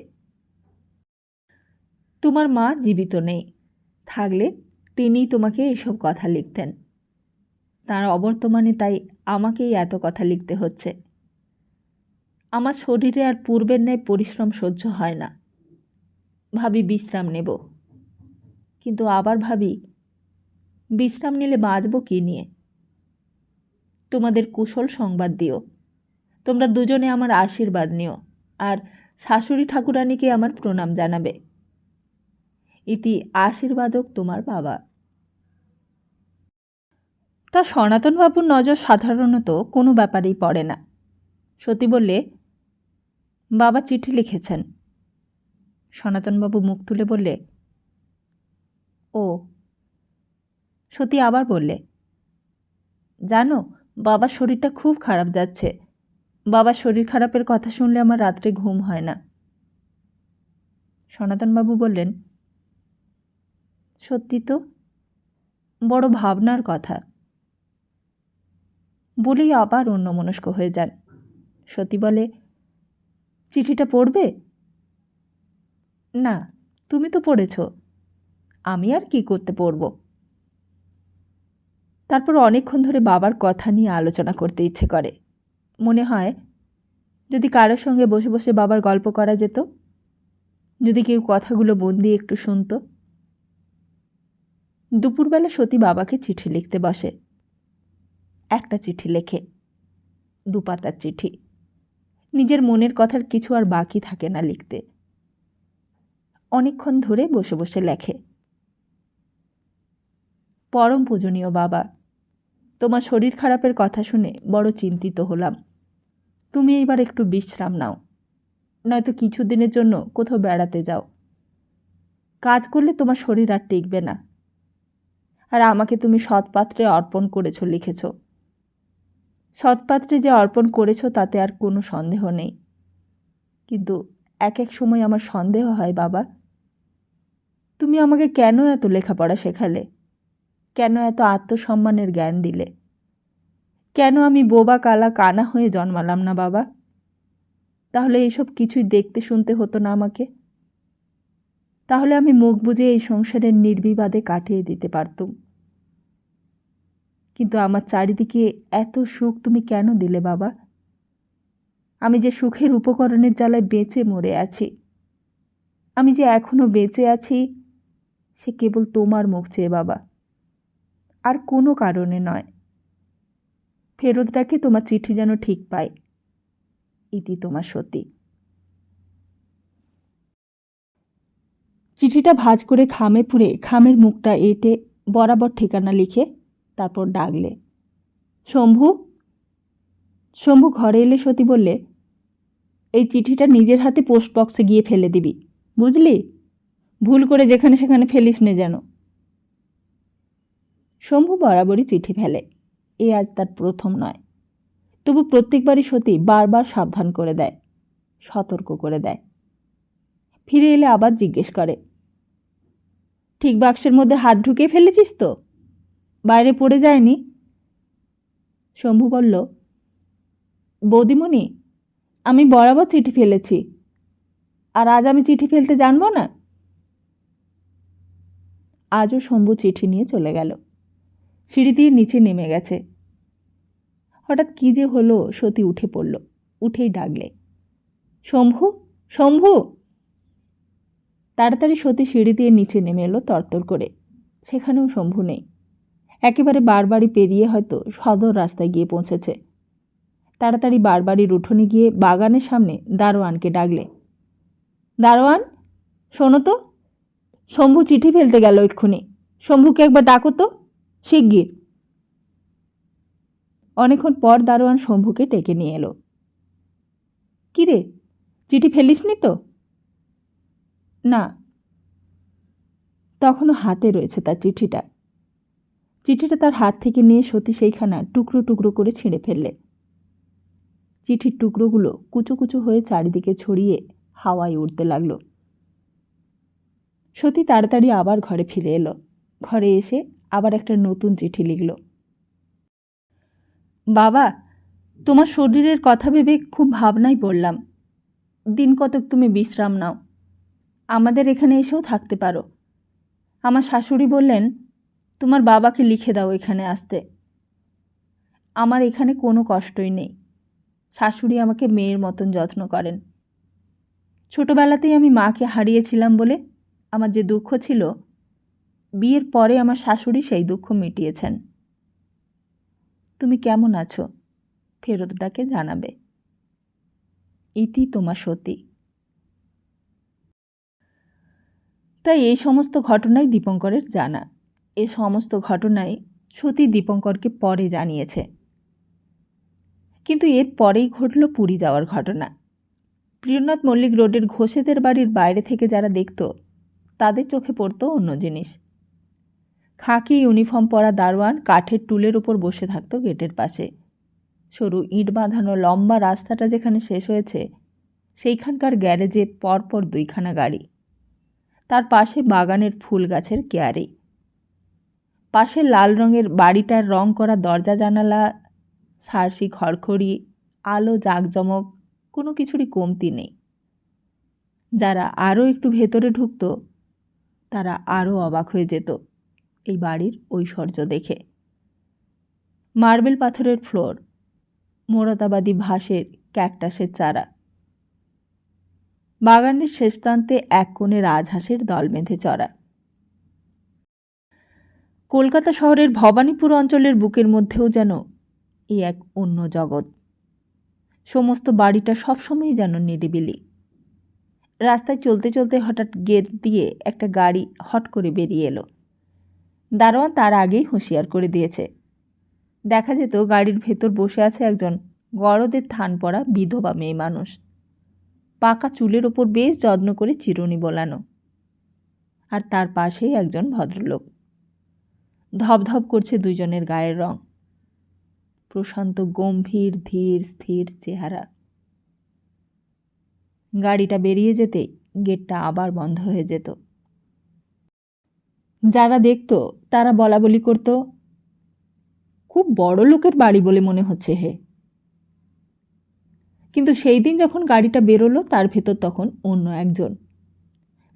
তোমার মা জীবিত নেই, থাকলে তিনিই তোমাকে এসব কথা লিখতেন। তার অবর্তমানে তাই আমাকেই এত কথা লিখতে হচ্ছে। আমার শরীরে আর পূর্বের ন্যায় পরিশ্রম সহ্য হয় না। ভাবি বিশ্রাম নেব, কিন্তু আবার ভাবি বিশ্রাম নিলে বাঁচব কী নিয়ে? তোমাদের কুশল সংবাদ দিও। তোমরা দুজনে আমার আশীর্বাদ নিও, আর শাশুড়ি ঠাকুরানীকে আমার প্রণাম জানাবে। ইতি আশীর্বাদক তোমার বাবা। তা সনাতনবাবুর নজর সাধারণত কোনো ব্যাপারেই পড়ে না। সতী বললে, বাবা চিঠি লিখেছেন। সনাতনবাবু মুখ তুলে বললে, ও। সতী আবার বললে, জানো, বাবার শরীরটা খুব খারাপ যাচ্ছে। বাবার শরীর খারাপের কথা শুনলে আমার রাত্রে ঘুম হয় না। সনাতনবাবু বললেন, সত্যি তো, বড় ভাবনার কথা। বলেই আবার অন্যমনস্ক হয়ে যান। সতী বলে, চিঠিটা পড়বে? না, তুমি তো পড়েছ, আমি আর কি করতে পড়ব। তারপর অনেকক্ষণ ধরে বাবার কথা নিয়ে আলোচনা করতে ইচ্ছে করে। মনে হয় যদি কারোর সঙ্গে বসে বসে বাবার গল্প করা যেত, যদি কেউ কথাগুলো মন দিয়ে একটু শুনত। দুপুরবেলা সতী বাবাকে চিঠি লিখতে বসে। একটা চিঠি লেখে, 2 পাতার চিঠি। নিজের মনের কথার কিছু আর বাকি থাকে না লিখতে। অনেকক্ষণ ধরে বসে বসে লেখে। পরম পূজনীয় বাবা, তোমার শরীর খারাপের কথা শুনে বড় চিন্তিত হলাম। তুমি এইবার একটু বিশ্রাম নাও, নয়তো কিছুদিনের জন্য কোথাও বেড়াতে যাও। কাজ করলে তোমার শরীর আর টিকবে না। আর আমাকে তুমি সৎপাত্রে অর্পণ করেছ লিখেছ। সৎপাত্রে যে অর্পণ করেছ তাতে আর কোনো সন্দেহ নেই, কিন্তু এক এক সময় আমার সন্দেহ হয় বাবা, তুমি আমাকে কেন এত লেখাপড়া শেখালে, কেন এত আত্মসম্মানের জ্ঞান দিলে, কেন আমি বোবা কালা কানা হয়ে জন্মালাম না বাবা? তাহলে এইসব কিছুই দেখতে শুনতে হতো না আমাকে। তাহলে আমি মুখ বুজে এই সংসারের নির্বিবাদে কাটিয়ে দিতে পারতুম। কিন্তু আমার চারিদিকে এত সুখ তুমি কেন দিলে বাবা? আমি যে সুখের উপকরণের জ্বালায় বেঁচে মরে আছি, আমি যে এখনো বেঁচে আছি, সে কেবল তোমার মুখ চেয়ে বাবা, আর কোনো কারণে নয়। ফেরত ডাকে তোমার চিঠি যেন ঠিক পাই। ইতি তোমার সতী। চিঠিটা ভাঁজ করে খামে পুরে খামের মুখটা এঁটে বরাবর ঠিকানা লিখে তারপর ডাকলে, শম্ভু। শম্ভু ঘরে এলে সতী বললে, এই চিঠিটা নিজের হাতে পোস্ট বক্সে গিয়ে ফেলে দিবি, বুঝলি? ভুল করে যেখানে সেখানে ফেলিস নে যেন। শম্ভু বরাবরই চিঠি ফেলে, এ আজ তার প্রথম নয়। তবু প্রত্যেকবারই সতী বারবার সাবধান করে দেয়, সতর্ক করে দেয়। ফিরে এলে আবার জিজ্ঞেস করে, ঠিক বাক্সের মধ্যে হাত ঢুকিয়ে ফেলেছিস তো? বাইরে পড়ে যায়নি? শম্ভু বলল, বৌদিমণি, আমি বরাবর চিঠি ফেলেছি, আর আজ আমি চিঠি ফেলতে জানবো না? আজও শম্ভু চিঠি নিয়ে চলে গেল। সিঁড়ি দিয়ে নিচে নেমে গেছে। হঠাৎ কী যে হলো, সতী উঠে পড়ল। উঠেই ডাকলে, শম্ভু, শম্ভু। তাড়াতাড়ি সতী সিঁড়ি দিয়ে নিচে নেমে এলো তরতর করে। সেখানেও শম্ভু নেই। একেবারে বারবাড়ি পেরিয়ে হয়তো সদর রাস্তায় গিয়ে পৌঁছেছে। তাড়াতাড়ি বারবাড়ির উঠোনে গিয়ে বাগানের সামনে দারোয়ানকে ডাকলে, দারোয়ান, শোনো তো, শম্ভু চিঠি ফেলতে গেল এক্ষুনি। শম্ভুকে একবার ডাকো তো, শিগগির। অনেকক্ষণ পর দারোয়ান শম্ভুকে ডেকে নিয়ে এলো। কিরে, চিঠি ফেলিসনি তো? না। তখনও হাতে রয়েছে তার চিঠিটা। চিঠিটা তার হাত থেকে নিয়ে সতী সেইখানা টুকরো টুকরো করে ছিঁড়ে ফেললে। চিঠির টুকরোগুলো কুচো কুচো হয়ে চারিদিকে ছড়িয়ে হাওয়ায় উড়তে লাগল। সতী তাড়াতাড়ি আবার ঘরে ফিরে এলো। ঘরে এসে আবার একটা নতুন চিঠি লিখল। বাবা, তোমার শরীরের কথা ভেবে খুব ভাবনায় পড়লাম। দিন কতক তুমি বিশ্রাম নাও, আমাদের এখানে এসেও থাকতে পারো। আমার শাশুড়ি বললেন, তোমার বাবাকে লিখে দাও এখানে আসতে। আমার এখানে কোনো কষ্টই নেই। শাশুড়ি আমাকে মেয়ের মতন যত্ন করেন। ছোটবেলাতেই আমি মাকে হারিয়েছিলাম বলে আমার যে দুঃখ ছিল, বিয়ের পরে আমার শাশুড়ি সেই দুঃখ মিটিয়েছেন। তুমি কেমন আছো ফেরত ডাকে জানাবে। ইতি তোমার সতী। তাই এই সমস্ত ঘটনাই দীপঙ্করের জানা। এ সমস্ত ঘটনাই সতী দীপঙ্করকে পরে জানিয়েছে। কিন্তু এর পরেই ঘটল পুরী যাওয়ার ঘটনা। প্রিয়নাথ মল্লিক রোডের ঘোষেদের বাড়ির বাইরে থেকে যারা দেখত, তাদের চোখে পড়ত অন্য জিনিস। খাকি ইউনিফর্ম পরা দারোয়ান কাঠের টুলের ওপর বসে থাকত গেটের পাশে। সরু ইট বাঁধানো লম্বা রাস্তাটা যেখানে শেষ হয়েছে, সেইখানকার গ্যারেজে পরপর 2খানা গাড়ি। তার পাশে বাগানের ফুল গাছের কেয়ারি। পাশে লাল রঙের বাড়িটার রং করা দরজা জানালা, সারসি খড়খড়ি, আলো জাঁকজমক, কোনো কিছুরই কমতি নেই। যারা আরও একটু ভেতরে ঢুকত তারা আরও অবাক হয়ে যেত এই বাড়ির ঐশ্বর্য দেখে। মার্বেল পাথরের ফ্লোর, মোরাতাবাদী ভাসের ক্যাকটাসের চারা, বাগানের শেষ প্রান্তে এক কোণে রাজহাঁসের দল বেঁধে চড়া। কলকাতা শহরের ভবানীপুর অঞ্চলের বুকের মধ্যেও যেন এই এক অন্য জগৎ। সমস্ত বাড়িটা সবসময়ই যেন নিরিবিলি। রাস্তায় চলতে চলতে হঠাৎ গেট দিয়ে একটা গাড়ি হট করে বেরিয়ে এলো। দারোয়ান তার আগেই হুঁশিয়ার করে দিয়েছে। দেখা যেত গাড়ির ভেতর বসে আছে একজন গরদের থান পরা বিধবা মেয়ে মানুষ, পাকা চুলের ওপর বেশ যত্ন করে চিরুনি বোলানো, আর তার পাশেই একজন ভদ্রলোক। ধপধপ করছে দুজনের গায়ের রং, প্রশান্ত গম্ভীর ধীর স্থির চেহারা। গাড়িটা বেরিয়ে যেতেই গেটটা আবার বন্ধ হয়ে যেত। যারা দেখত তারা বলা বলি করত, খুব বড় লোকের বাড়ি বলে মনে হচ্ছে হে। কিন্তু সেই দিন যখন গাড়িটা বেরোলো তার ভেতর তখন অন্য একজন।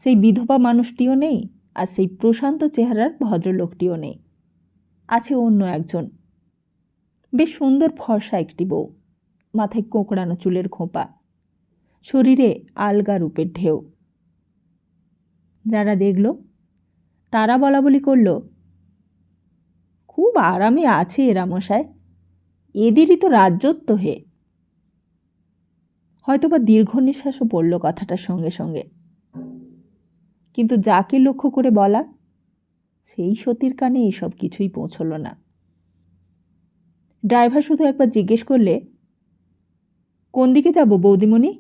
সেই বিধবা মানুষটিও নেই, আর সেই প্রশান্ত চেহারার ভদ্রলোকটিও নেই। আছে অন্য একজন, বেশ সুন্দর ফর্সা একটি বউ, মাথায় কোঁকড়ানো চুলের খোঁপা, শরীরে আলগা রূপের ঢেউ। যারা দেখল তারা বলা বলি করল, খুব আরামে আছে এরা মশায়, এদেরই তো রাজ্যত্ব হে। হয়তোবা দীর্ঘ নিঃশ্বাসও পড়ল কথাটার সঙ্গে সঙ্গে। কিন্তু যাকে লক্ষ্য করে বলা, সেই সতীর কানে এসব কিছুই পৌঁছল না। ড্রাইভার শুধু একবার জিজ্ঞেস করলে, কোন দিকে যাব বৌদিমণি?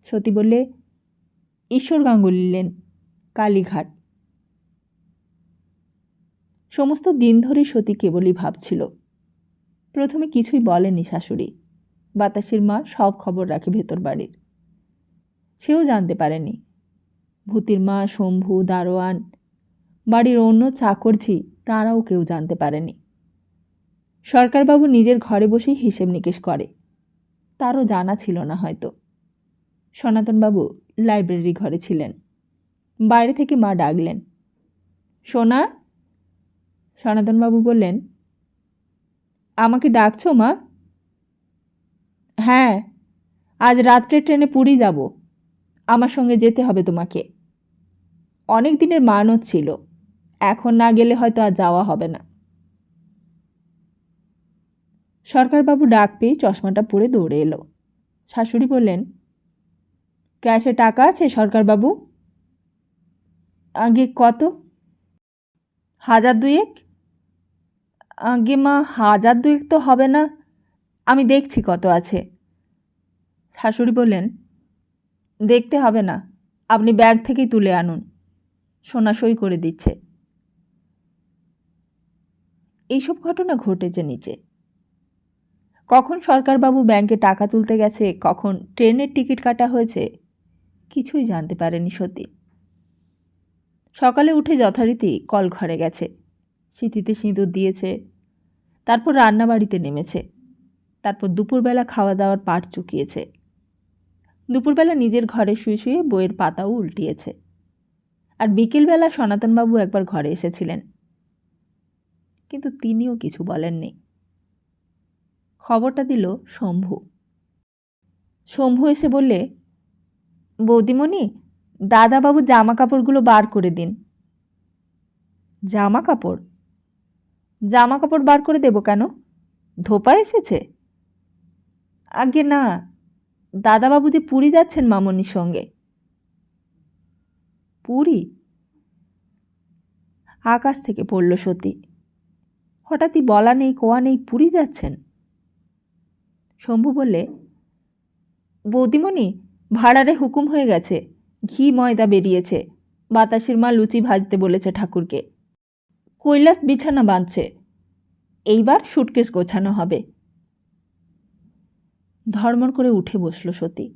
সতী বললে, ঈশ্বর গাঙ্গুলি লেন, কালীঘাট। সমস্ত দিন ধরে সতী কেবলই ভাবছিল। প্রথমে কিছুই বলেনি শাশুড়ি। বাতাসের মা সব খবর রাখে ভেতর বাড়ির। সেও জানতে পারেনি। ভূতির মা, শম্ভু, দারোয়ান, বাড়ির অন্য চাকরঝি, তারাও কেউ জানতে পারেনি। সরকারবাবু নিজের ঘরে বসেই হিসেব নিকেশ করে, তারও জানা ছিল না হয়তো। সনাতনবাবু লাইব্রেরি ঘরে ছিলেন। বাইরে থেকে মা ডাকলেন, সোনা। সনাতনবাবু বললেন, আমাকে ডাকছো মা? হ্যাঁ, আজ রাত্রে ট্রেনে পুরী যাব, আমার সঙ্গে যেতে হবে তোমাকে। অনেক দিনের মানত ছিল, এখন না গেলে হয়তো আর যাওয়া হবে না। সরকারবাবু ডাক পেয়ে চশমাটা পরে দৌড়ে এলো। শাশুড়ি বললেন, ক্যাশে টাকা আছে সরকারবাবু? আগে কত? 1000-2 আগে মা, 1000-2 তো হবে না, আমি দেখছি কত আছে। শাশুড়ি বললেন, দেখতে হবে না, আপনি ব্যাগ থেকেই তুলে আনুন, সোনা সই করে দিচ্ছে। এইসব ঘটনা ঘটেছে নিচে। কখন সরকারবাবু ব্যাংকে টাকা তুলতে গেছে, কখন ট্রেনের টিকিট কাটা হয়েছে, কিছুই জানতে পারেনি সতী। সকালে উঠে যথারীতি কল ঘরে গেছে, সিঁথিতে সিঁদুর দিয়েছে, তারপর রান্নাবাড়িতে নেমেছে, তারপর দুপুরবেলা খাওয়া দাওয়ার পাট চুকিয়েছে। দুপুরবেলা নিজের ঘরে শুয়ে শুয়ে বইয়ের পাতাও উল্টিয়েছে। আর বিকেলবেলা সনাতনবাবু একবার ঘরে এসেছিলেন, কিন্তু তিনিও কিছু বলেননি। খবরটা দিল শম্ভু। শম্ভু এসে বললে, বৌদিমণি, দাদাবাবু জামা কাপড়গুলো বার করে দিন। জামা কাপড়? জামা কাপড় বার করে দেব কেন? ধোপা এসেছে? আগে না, দাদাবাবু যে পুরী যাচ্ছেন মামনির সঙ্গে। পুরী? আকাশ থেকে পড়ল সতী। হঠাৎই বলা নেই কোয়া নেই পুরী যাচ্ছেন। শম্ভু বললে, বৌদিমণি, ভাড়ারে হুকুম হয়ে গেছে, ঘি ময়দা বেরিয়েছে, বাতাসের মা লুচি ভাজতে বলেছে ঠাকুরকে, কৈলাস বিছানা বাঁধছে, এইবার সুটকেস গোছানো হবে। ধর্মর করে উঠে বসল সতী।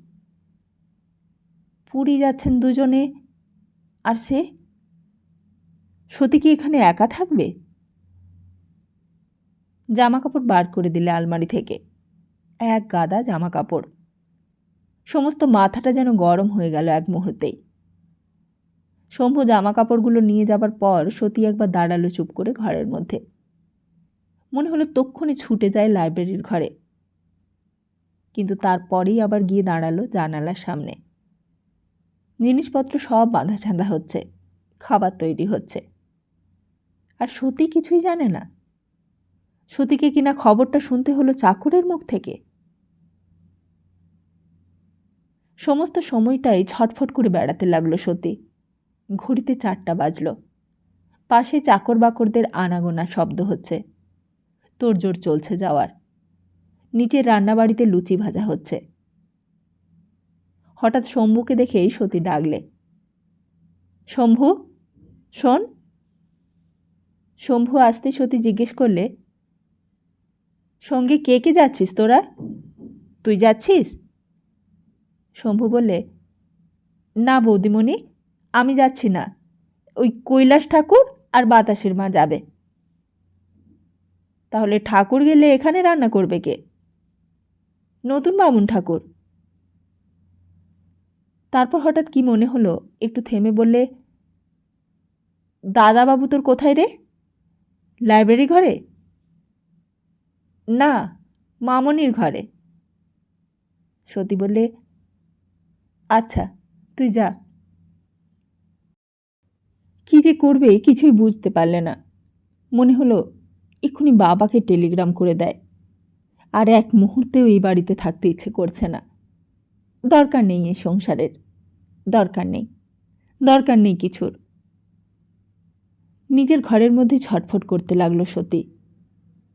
পুরী যাচ্ছেন দুজনে, আর সে? সতী কি এখানে একা থাকবে? জামা কাপড় বার করে দিলে আলমারি থেকে, এক গাদা জামা কাপড়, সমস্ত মাথাটা যেন গরম হয়ে গেল এক মুহূর্তেই। শম্ভু জামা কাপড়গুলো নিয়ে যাবার পর সতী একবার দাঁড়ালো চুপ করে ঘরের মধ্যে। মনে হলো তক্ষুনি ছুটে যায় লাইব্রেরির ঘরে, কিন্তু তারপরেই আবার গিয়ে দাঁড়ালো জানালার সামনে। জিনিসপত্র সব বাঁধাছাঁধা হচ্ছে, খাবার তৈরি হচ্ছে, আর সতী কিছুই জানে না। সতীকে কিনা খবরটা শুনতে হলো চাকরের মুখ থেকে। সমস্ত সময়টাই ছটফট করে বেড়াতে লাগলো সতী। ঘড়িতে 4টা বাজল। পাশে চাকর বাকরদের আনাগোনা শব্দ হচ্ছে, তোড়জোড় চলছে যাওয়ার। নিচের রান্নাবাড়িতে লুচি ভাজা হচ্ছে। হঠাৎ শম্ভুকে দেখেই সতী ডাকলে, শম্ভু, শোন। শম্ভু আসতে সতী জিজ্ঞেস করলে, সঙ্গে কে কে যাচ্ছিস তোরা? তুই যাচ্ছিস? শম্ভু বললে, না বৌদিমণি, আমি যাচ্ছি না। ওই কৈলাস ঠাকুর আর বাতাসের মা যাবে। তাহলে ঠাকুর গেলে এখানে রান্না করবে কে? নতুন বামুন ঠাকুর। তারপর হঠাৎ কি মনে হলো, একটু থেমে বললে, দাদাবাবু তোর কোথায় রে? লাইব্রেরি ঘরে? না, মামনির ঘরে। সতী বললে, আচ্ছা, তুই যা। কি যে করবে কিছুই বুঝতে পারলে না। মনে হলো এক্ষুনি বাবাকে টেলিগ্রাম করে দেয়। আর এক মুহূর্তেও এই বাড়িতে থাকতে ইচ্ছে করছে না। দরকার নেই এই সংসারের, দরকার নেই, দরকার নেই কিছুর। নিজের ঘরের মধ্যে ছটফট করতে লাগলো সতী।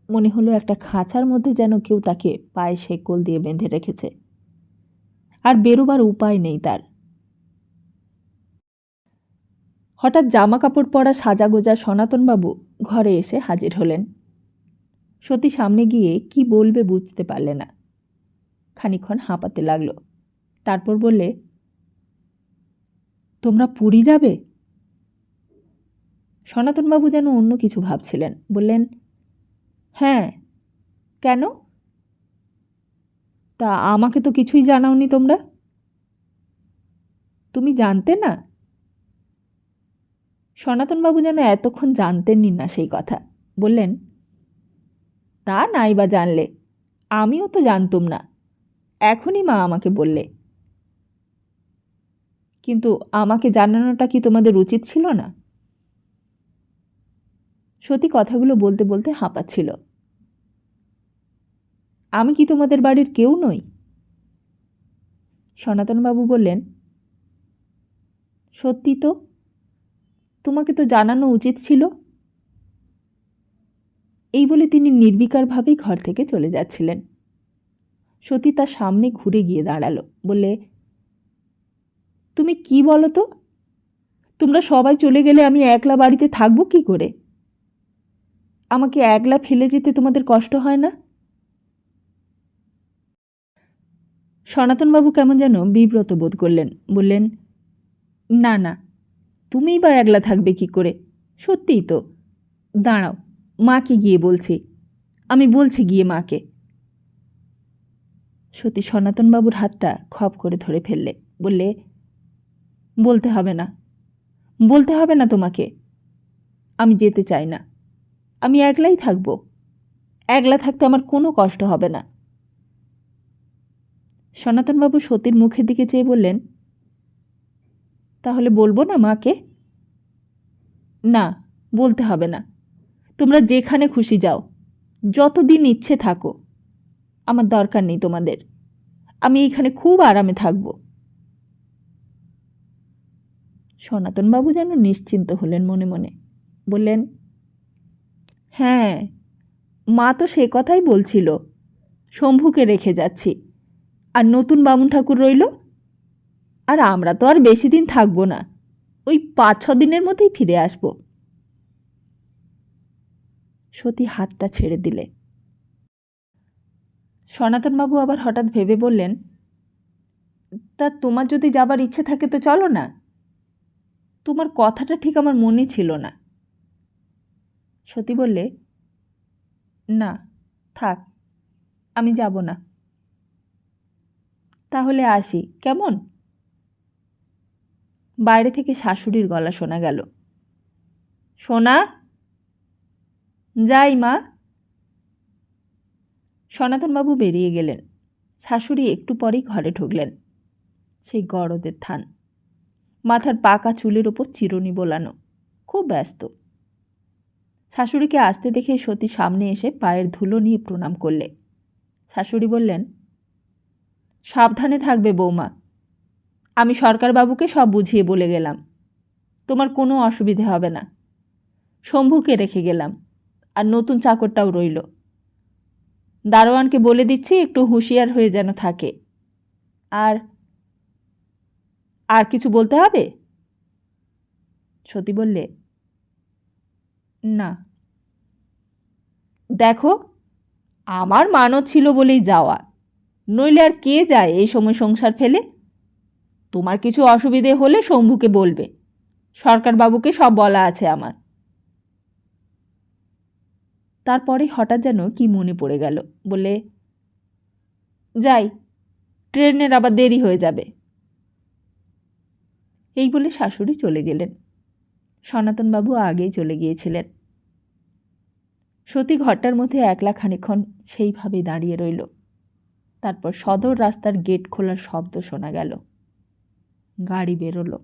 মনে হলো একটা খাঁচার মধ্যে যেন কেউ তাকে পায়ে শেকল দিয়ে বেঁধে রেখেছে, আর বেরোবার উপায় নেই তার। হঠাৎ জামা কাপড় পরা সাজাগোজা সনাতনবাবু ঘরে এসে হাজির হলেন। সতী সামনে গিয়ে কি বলবে বুঝতে পারলে না। খানিকক্ষণ হাঁপাতে লাগলো। তারপর বললে, তোমরা পুরী যাবে? সনাতনবাবু যেন অন্য কিছু ভাবছিলেন। বললেন, হ্যাঁ, কেন? তা আমাকে তো কিছুই জানাওনি তোমরা। তুমি জানতে না? সনাতনবাবু যেন এতক্ষণ জানতেনই না সেই কথা। বললেন, তা নাই বা জানলে, আমিও তো জানতুম না, এখনই মা আমাকে বললে। কিন্তু আমাকে জানানোটা কি তোমাদের উচিত ছিল না? সতী কথাগুলো বলতে বলতে হাঁপাচ্ছিল। আমি কি তোমাদের বাড়ির কেউ নই? সনাতনবাবু বললেন, সত্যি তো, তোমাকে তো জানানো উচিত ছিল। এই বলে তিনি নির্বিকারভাবেই ঘর থেকে চলে যাচ্ছিলেন। সতী তার সামনে ঘুরে গিয়ে দাঁড়ালো। বললে, তুমি কি বলো তো? তোমরা সবাই চলে গেলে আমি একলা বাড়িতে থাকবো কি করে? আমাকে একলা ফেলে যেতে তোমাদের কষ্ট হয় না? সনাতনবাবু কেমন যেন বিব্রত বোধ করলেন। বললেন, না না, তুমিই বা একলা থাকবে কি করে? সত্যিই তো। দাঁড়াও, মাকে গিয়ে বলছি, আমি বলছি গিয়ে মাকে। সতী সনাতনবাবুর হাতটা খপ করে ধরে ফেললে। বললে, বলতে হবে না, বলতে হবে না তোমাকে। আমি যেতে চাই না, আমি একলাই থাকব। একলা থাকতে আমার কোনো কষ্ট হবে না। সনাতনবাবু সতীর মুখের দিকে চেয়ে বললেন, তাহলে বলবো না মাকে? না, বলতে হবে না। তোমরা যেখানে খুশি যাও, যতদিন ইচ্ছে থাকো, আমার দরকার নেই তোমাদের। আমি এখানে খুব আরামে থাকব। সনাতনবাবু যেন নিশ্চিন্ত হলেন মনে মনে। বললেন, হ্যাঁ, মা তো সে কথাই বলছিল, শম্ভুকে রেখে যাচ্ছি, আর নতুন বামুন ঠাকুর রইল। আর আমরা তো আর বেশি দিন থাকবো না, ওই 5-6 দিনের মধ্যেই ফিরে আসব। সতী হাতটা ছেড়ে দিলে। সনাতনবাবু আবার হঠাৎ ভেবে বললেন, তা তোমার যদি যাবার ইচ্ছে থাকে তো চলো না। তোমার কথাটা ঠিক আমার মনে ছিল না। সতী বললে, না, থাক, আমি যাব না। তাহলে আসি, কেমন? বাইরে থেকে শাশুড়ির গলা শোনা গেল। সোনা, যাই মা। সনাতনবাবু বেরিয়ে গেলেন। শাশুড়ি একটু পরেই ঘরে ঢুকলেন। সেই গরদের থান, মাথার পাকা চুলের ওপর চিরুনি বোলানো, খুব ব্যস্ত। শাশুড়িকে আসতে দেখে সতী সামনে এসে পায়ের ধুলো নিয়ে প্রণাম করলে। শাশুড়ি বললেন, সাবধানে থাকবে বৌমা, আমি সরকারবাবুকে সব বুঝিয়ে বলে গেলাম, তোমার কোনো অসুবিধে হবে না। শম্ভুকে রেখে গেলাম, আর নতুন চাকরটাও রইল। দারোয়ানকে বলে দিচ্ছি একটু হুঁশিয়ার হয়ে যেন থাকে। আর আর কিছু বলতে হবে? সতী বললে, না। দেখো, আমার মানত ছিল বলেই যাওয়া, নইলে আর কে যায় এই সময় সংসার ফেলে? তোমার কিছু অসুবিধে হলে শম্ভুকে বলবে, সরকারবাবুকে সব বলা আছে আমার। তারপরে হঠাৎ যেন কি মনে পড়ে গেল, বলে, যাই, ট্রেনের আবার দেরি হয়ে যাবে। এই বলে শাশুড়ি চলে গেলেন। সনাতনবাবু আগেই চলে গিয়েছিলেন। সতী ঘরটার মধ্যে একলা খানিকক্ষণ সেইভাবে দাঁড়িয়ে রইল। তারপর সদর রাস্তার গেট খোলার শব্দ শোনা গেল। গাড়ি বেরোলো।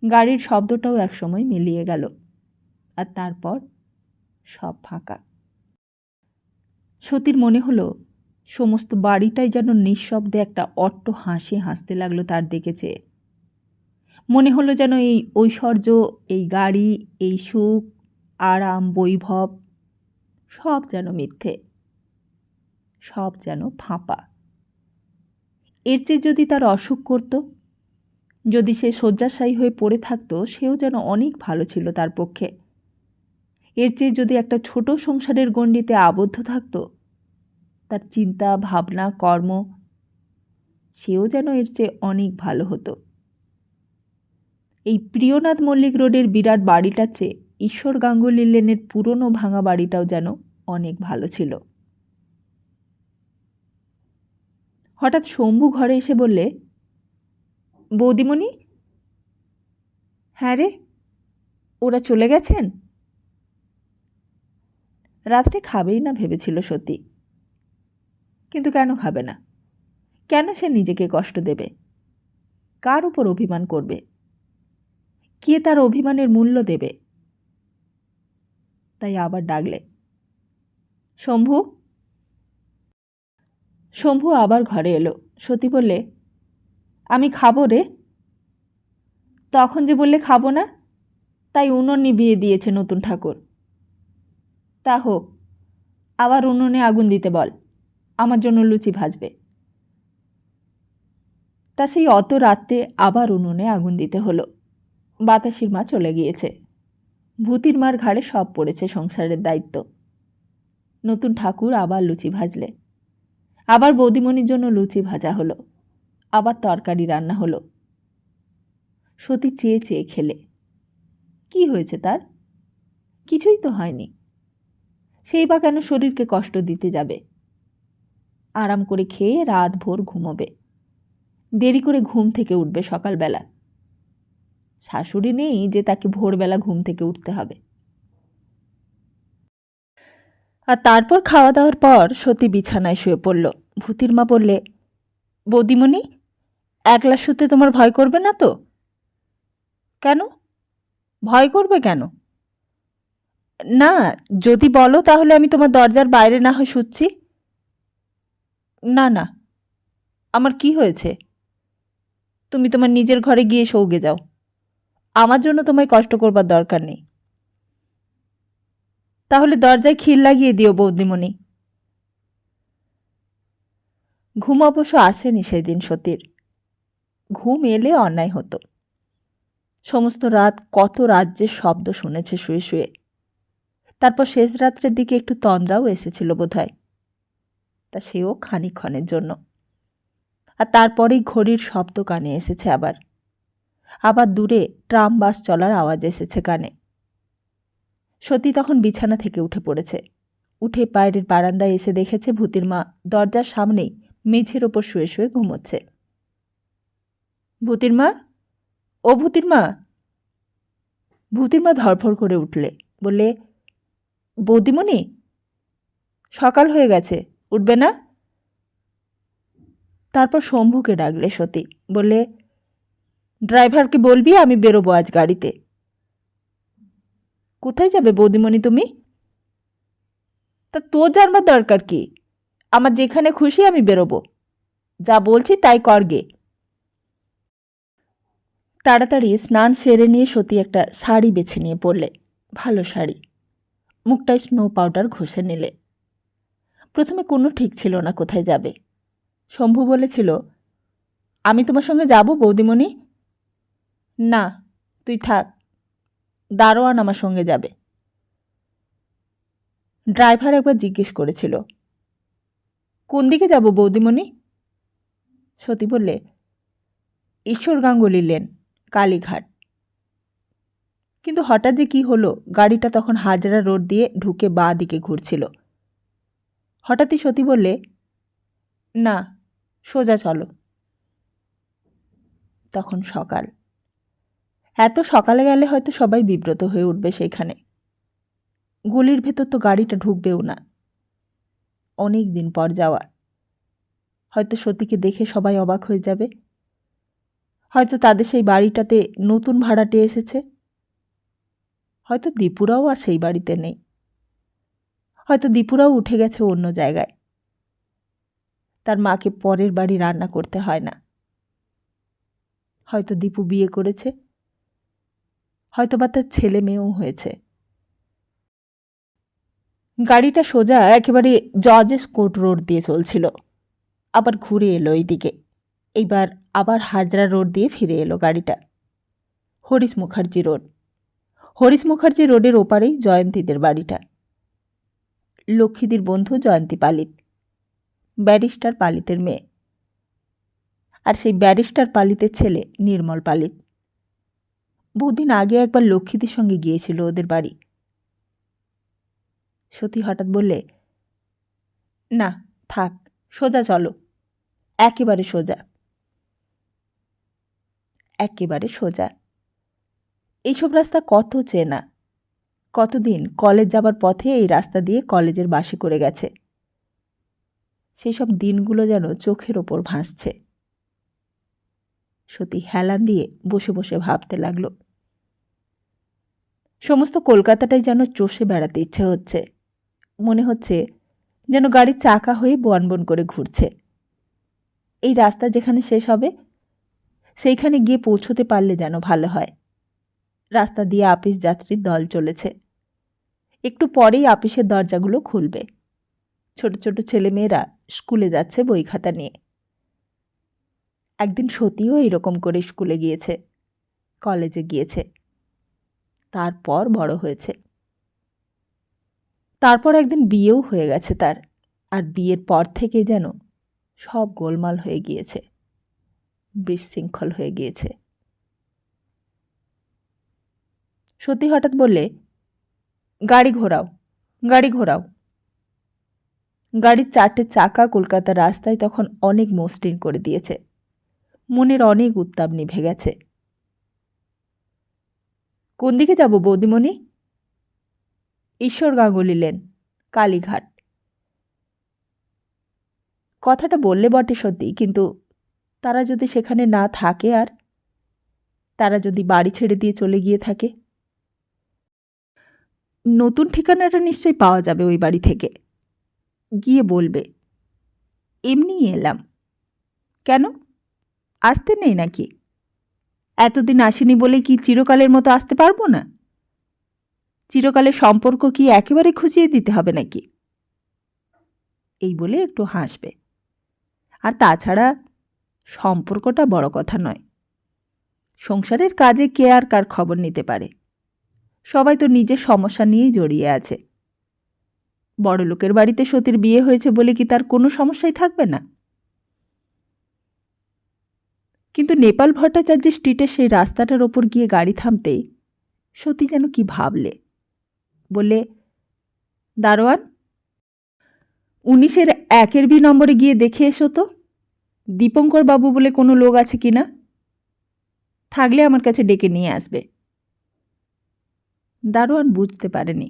গাড়ির শব্দটাও একসময় মিলিয়ে গেল, আর তারপর সব ফাঁকা। সতীর মনে হলো সমস্ত বাড়িটাই যেন নিঃশব্দে একটা অট্ট হাসি হাসতে লাগলো তার দিকে চেয়ে। মনে হলো যেন এই ঐশ্বর্য, এই গাড়ি, এই সুখ, আরাম, বৈভব সব যেন মিথ্যে, সব যেন ফাঁপা। এর চেয়ে যদি তার অসুখ করত, যদি সে শয্যাশায়ী হয়ে পড়ে থাকতো, সেও যেন অনেক ভালো ছিল তার পক্ষে। এর চেয়ে যদি একটা ছোট সংসারের গণ্ডিতে আবদ্ধ থাকত, তার চিন্তা, ভাবনা, কর্ম, সেও যেন এর চেয়ে অনেক ভালো হতো। এই প্রিয়নাথ মল্লিক রোডের বিরাট বাড়িটার চেয়ে ঈশ্বর গাঙ্গুলি লেনের পুরনো ভাঙা বাড়িটাও যেন অনেক ভালো ছিল। হঠাৎ শম্ভু ঘরে এসে বললে, বৌদিমণি। হ্যাঁ রে, ওরা চলে গেছেন? রাত্রে খাবেই না ভেবেছিল সত্যি, কিন্তু কেন খাবে না? কেন সে নিজেকে কষ্ট দেবে? কার উপর অভিমান করবে? কে তার অভিমানের মূল্য দেবে? তাই আবার ডাকলে, শম্ভু। শম্ভু আবার ঘরে এলো। সতী বললে, আমি খাবো রে। তখন যে বললে খাবো না, তাই উনুন নিভিয়ে দিয়েছে নতুন ঠাকুর। তা হোক, আবার উনুনে আগুন দিতে বল, আমার জন্য লুচি ভাজবে। তা সেই অত রাত্রে আবার উনুনে আগুন দিতে হলো। বাতাসির মা চলে গিয়েছে। ভূতির মার ঘাড়ে সব পড়েছে সংসারের দায়িত্ব। নতুন ঠাকুর আবার লুচি ভাজলে। আবার বৌদিমণির জন্য লুচি ভাজা হলো। আবার তরকারি রান্না হলো। সতী চেয়ে চেয়ে খেলে। কি হয়েছে তার? কিছুই তো হয়নি। সেই বা কেন শরীরকে কষ্ট দিতে যাবে? আরাম করে খেয়ে রাত ভোর ঘুমোবে, দেরি করে ঘুম থেকে উঠবে সকালবেলা। শাশুড়ি নেই যে তাকে ভোরবেলা ঘুম থেকে উঠতে হবে। আর তারপর খাওয়া দাওয়ার পর সতী বিছানায় শুয়ে পড়ল। ভূতির মা বললে, বৌদিমণি, একলা শুতে তোমার ভয় করবে না তো? কেন? ভয় করবে কেন? না, যদি বলো তাহলে আমি তোমার দরজার বাইরে না হয় শুচ্ছি। না না, আমার কি হয়েছে? তুমি তোমার নিজের ঘরে গিয়ে শৌগে যাও, আমার জন্য তোমায় কষ্ট করবার দরকার নেই। তাহলে দরজায় খিল লাগিয়ে দিও বৌদিমণি। ঘুম অবশ্য আসেনি সেদিন সতীর। ঘুম এলে অন্যায় হতো। সমস্ত রাত কত রাজ্যের শব্দ শুনেছে শুয়ে শুয়ে। তারপর শেষ রাত্রের দিকে একটু তন্দ্রাও এসেছিল বোধহয়, তা সেও খানিকক্ষণের জন্য। আর তারপরেই ঘড়ির শব্দ কানে এসেছে আবার। আবার দূরে ট্রাম বাস চলার আওয়াজ এসেছে কানে। সতী তখন বিছানা থেকে উঠে পড়েছে। উঠে বাইরের বারান্দায় এসে দেখেছে ভূতির মা দরজার সামনেই মেঝের ওপর শুয়ে শুয়ে ঘুমোচ্ছে। ভূতির মা, ও ভূতির মা। ভূতির মা ধরফর করে উঠলে, বললে, বৌদিমণি, সকাল হয়ে গেছে, উঠবে না? তারপর শম্ভুকে ডাকলে সতী, বললে, ড্রাইভারকে বলবি আমি বেরোবো আজ গাড়িতে। কোথায় যাবে বৌদিমণি তুমি? তা তোর জানবার দরকার কি? আমার যেখানে খুশি আমি বেরোবো, যা বলছি তাই করগে। তাড়াতাড়ি স্নান সেরে নিয়ে সতী একটা শাড়ি বেছে নিয়ে পরলে, ভালো শাড়ি। মুখটায় স্নো পাউডার ঘষে নিলে। প্রথমে কোনো ঠিক ছিল না কোথায় যাবে। শম্ভু বলেছিল, আমি তোমার সঙ্গে যাব বৌদিমণি। না, তুই থাক, দারোয়ান আমার সঙ্গে যাবে। ড্রাইভার একবার জিজ্ঞেস করেছিল, কোন দিকে যাব বৌদিমণি? সতী বললে, ঈশ্বর গাঙ্গুলি লেন, কালীঘাট। কিন্তু হঠাৎ যে কি হলো, গাড়িটা তখন হাজরা রোড দিয়ে ঢুকে বাঁ দিকে ঘুরছিল। হঠাৎই সতী বললে, না, সোজা চলো। তখন সকাল। এত সকালে গেলে হয়তো সবাই বিব্রত হয়ে উঠবে সেইখানে। গলির ভেতর তো গাড়িটা ঢুকবেও না। অনেক দিন পর যাওয়া। হয়তো সতীকে দেখে সবাই অবাক হয়ে যাবে। হয়তো তাদের সেই বাড়িটাতে নতুন ভাড়াটে এসেছে। হয়তো দীপুরাও আর সেই বাড়িতে নেই। হয়তো দীপুরাও উঠে গেছে অন্য জায়গায়। তার মাকে পরের বাড়ি রান্না করতে হয় না। হয়তো দীপু বিয়ে করেছে। হয়তো বা তার ছেলে মেয়েও হয়েছে। গাড়িটা সোজা একেবারে জর্জেস কোর্ট রোড দিয়ে চলছিল, আবার ঘুরে এলো এই দিকে। এইবার আবার হাজরা রোড দিয়ে ফিরে এলো গাড়িটা। হরিশ মুখার্জি রোড। হরিশ মুখার্জি রোডের ওপারেই জয়ন্তীদের বাড়িটা। লক্ষ্মীদির বন্ধু জয়ন্তী পালিত, ব্যারিস্টার পালিতের মেয়ে। আর সেই ব্যারিস্টার পালিতের ছেলে নির্মল পালিত। বহুদিন আগে একবার লক্ষ্মীদির সঙ্গে গিয়েছিল ওদের বাড়ি। সতী হঠাৎ বললে, না থাক, সোজা চলো, একেবারে সোজা। একেবারে সোজা। এইসব রাস্তা কত চেনা। কতদিন কলেজ যাবার পথে এই রাস্তা দিয়ে কলেজের বাসে করে গেছে। সেই সব দিনগুলো যেন চোখের ওপর ভাসছে। সতী হেলান দিয়ে বসে বসে ভাবতে লাগল। সমস্ত কলকাতাটাই যেন চষে বেড়াতে ইচ্ছে হচ্ছে। মনে হচ্ছে যেন গাড়ির চাকা হয়ে বন বন করে ঘুরছে। এই রাস্তা যেখানে শেষ হবে সেইখানে গিয়ে পৌঁছতে পারলে যেন ভালো হয়। রাস্তা দিয়ে আপিস যাত্রীর দল চলেছে। একটু পরেই আপিসের দরজাগুলো খুলবে। ছোট ছোট ছেলেমেয়েরা স্কুলে যাচ্ছে বই খাতা নিয়ে। একদিন সতীও এরকম করে স্কুলে গিয়েছে, কলেজে গিয়েছে। তারপর বড় হয়েছে। তারপর একদিন বিয়েও হয়ে গেছে তার। আর বিয়ের পর থেকেই যেন সব গোলমাল হয়ে গিয়েছে, বিশৃঙ্খল হয়ে গিয়েছে। সতী হঠাৎ বললে, গাড়ি ঘোরাও, গাড়ি ঘোরাও। গাড়ির চারটে চাকা কলকাতার রাস্তায় তখন অনেক মসৃণ করে দিয়েছে। মনের অনেক উত্তাপ নিভে গেছে। কোন দিকে যাব বৌদিমণি? ঈশ্বর গাঙ্গুলি লেন, কালীঘাট। কথাটা বললে বটে সত্যি, কিন্তু তারা যদি সেখানে না থাকে, আর তারা যদি বাড়ি ছেড়ে দিয়ে চলে গিয়ে থাকে। নতুন ঠিকানাটা নিশ্চয়ই পাওয়া যাবে ওই বাড়ি থেকে। গিয়ে বলবে, এমনিই এলাম। কেন, আসতে নেই নাকি? এতদিন আসেনি বলে কি চিরকালের মতো আসতে পারবো না? চিরকালের সম্পর্ক কি একেবারে খুঁজিয়ে দিতে হবে নাকি? এই বলে একটু হাসবে। আর তাছাড়া সম্পর্কটা বড় কথা নয়। সংসারের কাজে কে আর কার খবর নিতে পারে? সবাই তো নিজের সমস্যা নিয়েই জড়িয়ে আছে। বড়লোকের বাড়িতে সতীর বিয়ে হয়েছে বলে কি তার কোনো সমস্যাই থাকবে না? কিন্তু নেপাল ভট্টাচার্য স্ট্রিটের সেই রাস্তাটার ওপর গিয়ে গাড়ি থামতেই সতী যেন কি ভাবলে। বললে, দারোয়ান। 19-এর 1-এর বি নম্বরে গিয়ে দেখে এসো তো, দীপঙ্কর বাবু বলে কোনো লোক আছে কি না। থাকলে আমার কাছে ডেকে নিয়ে আসবে। দারোয়ান বুঝতে পারেনি।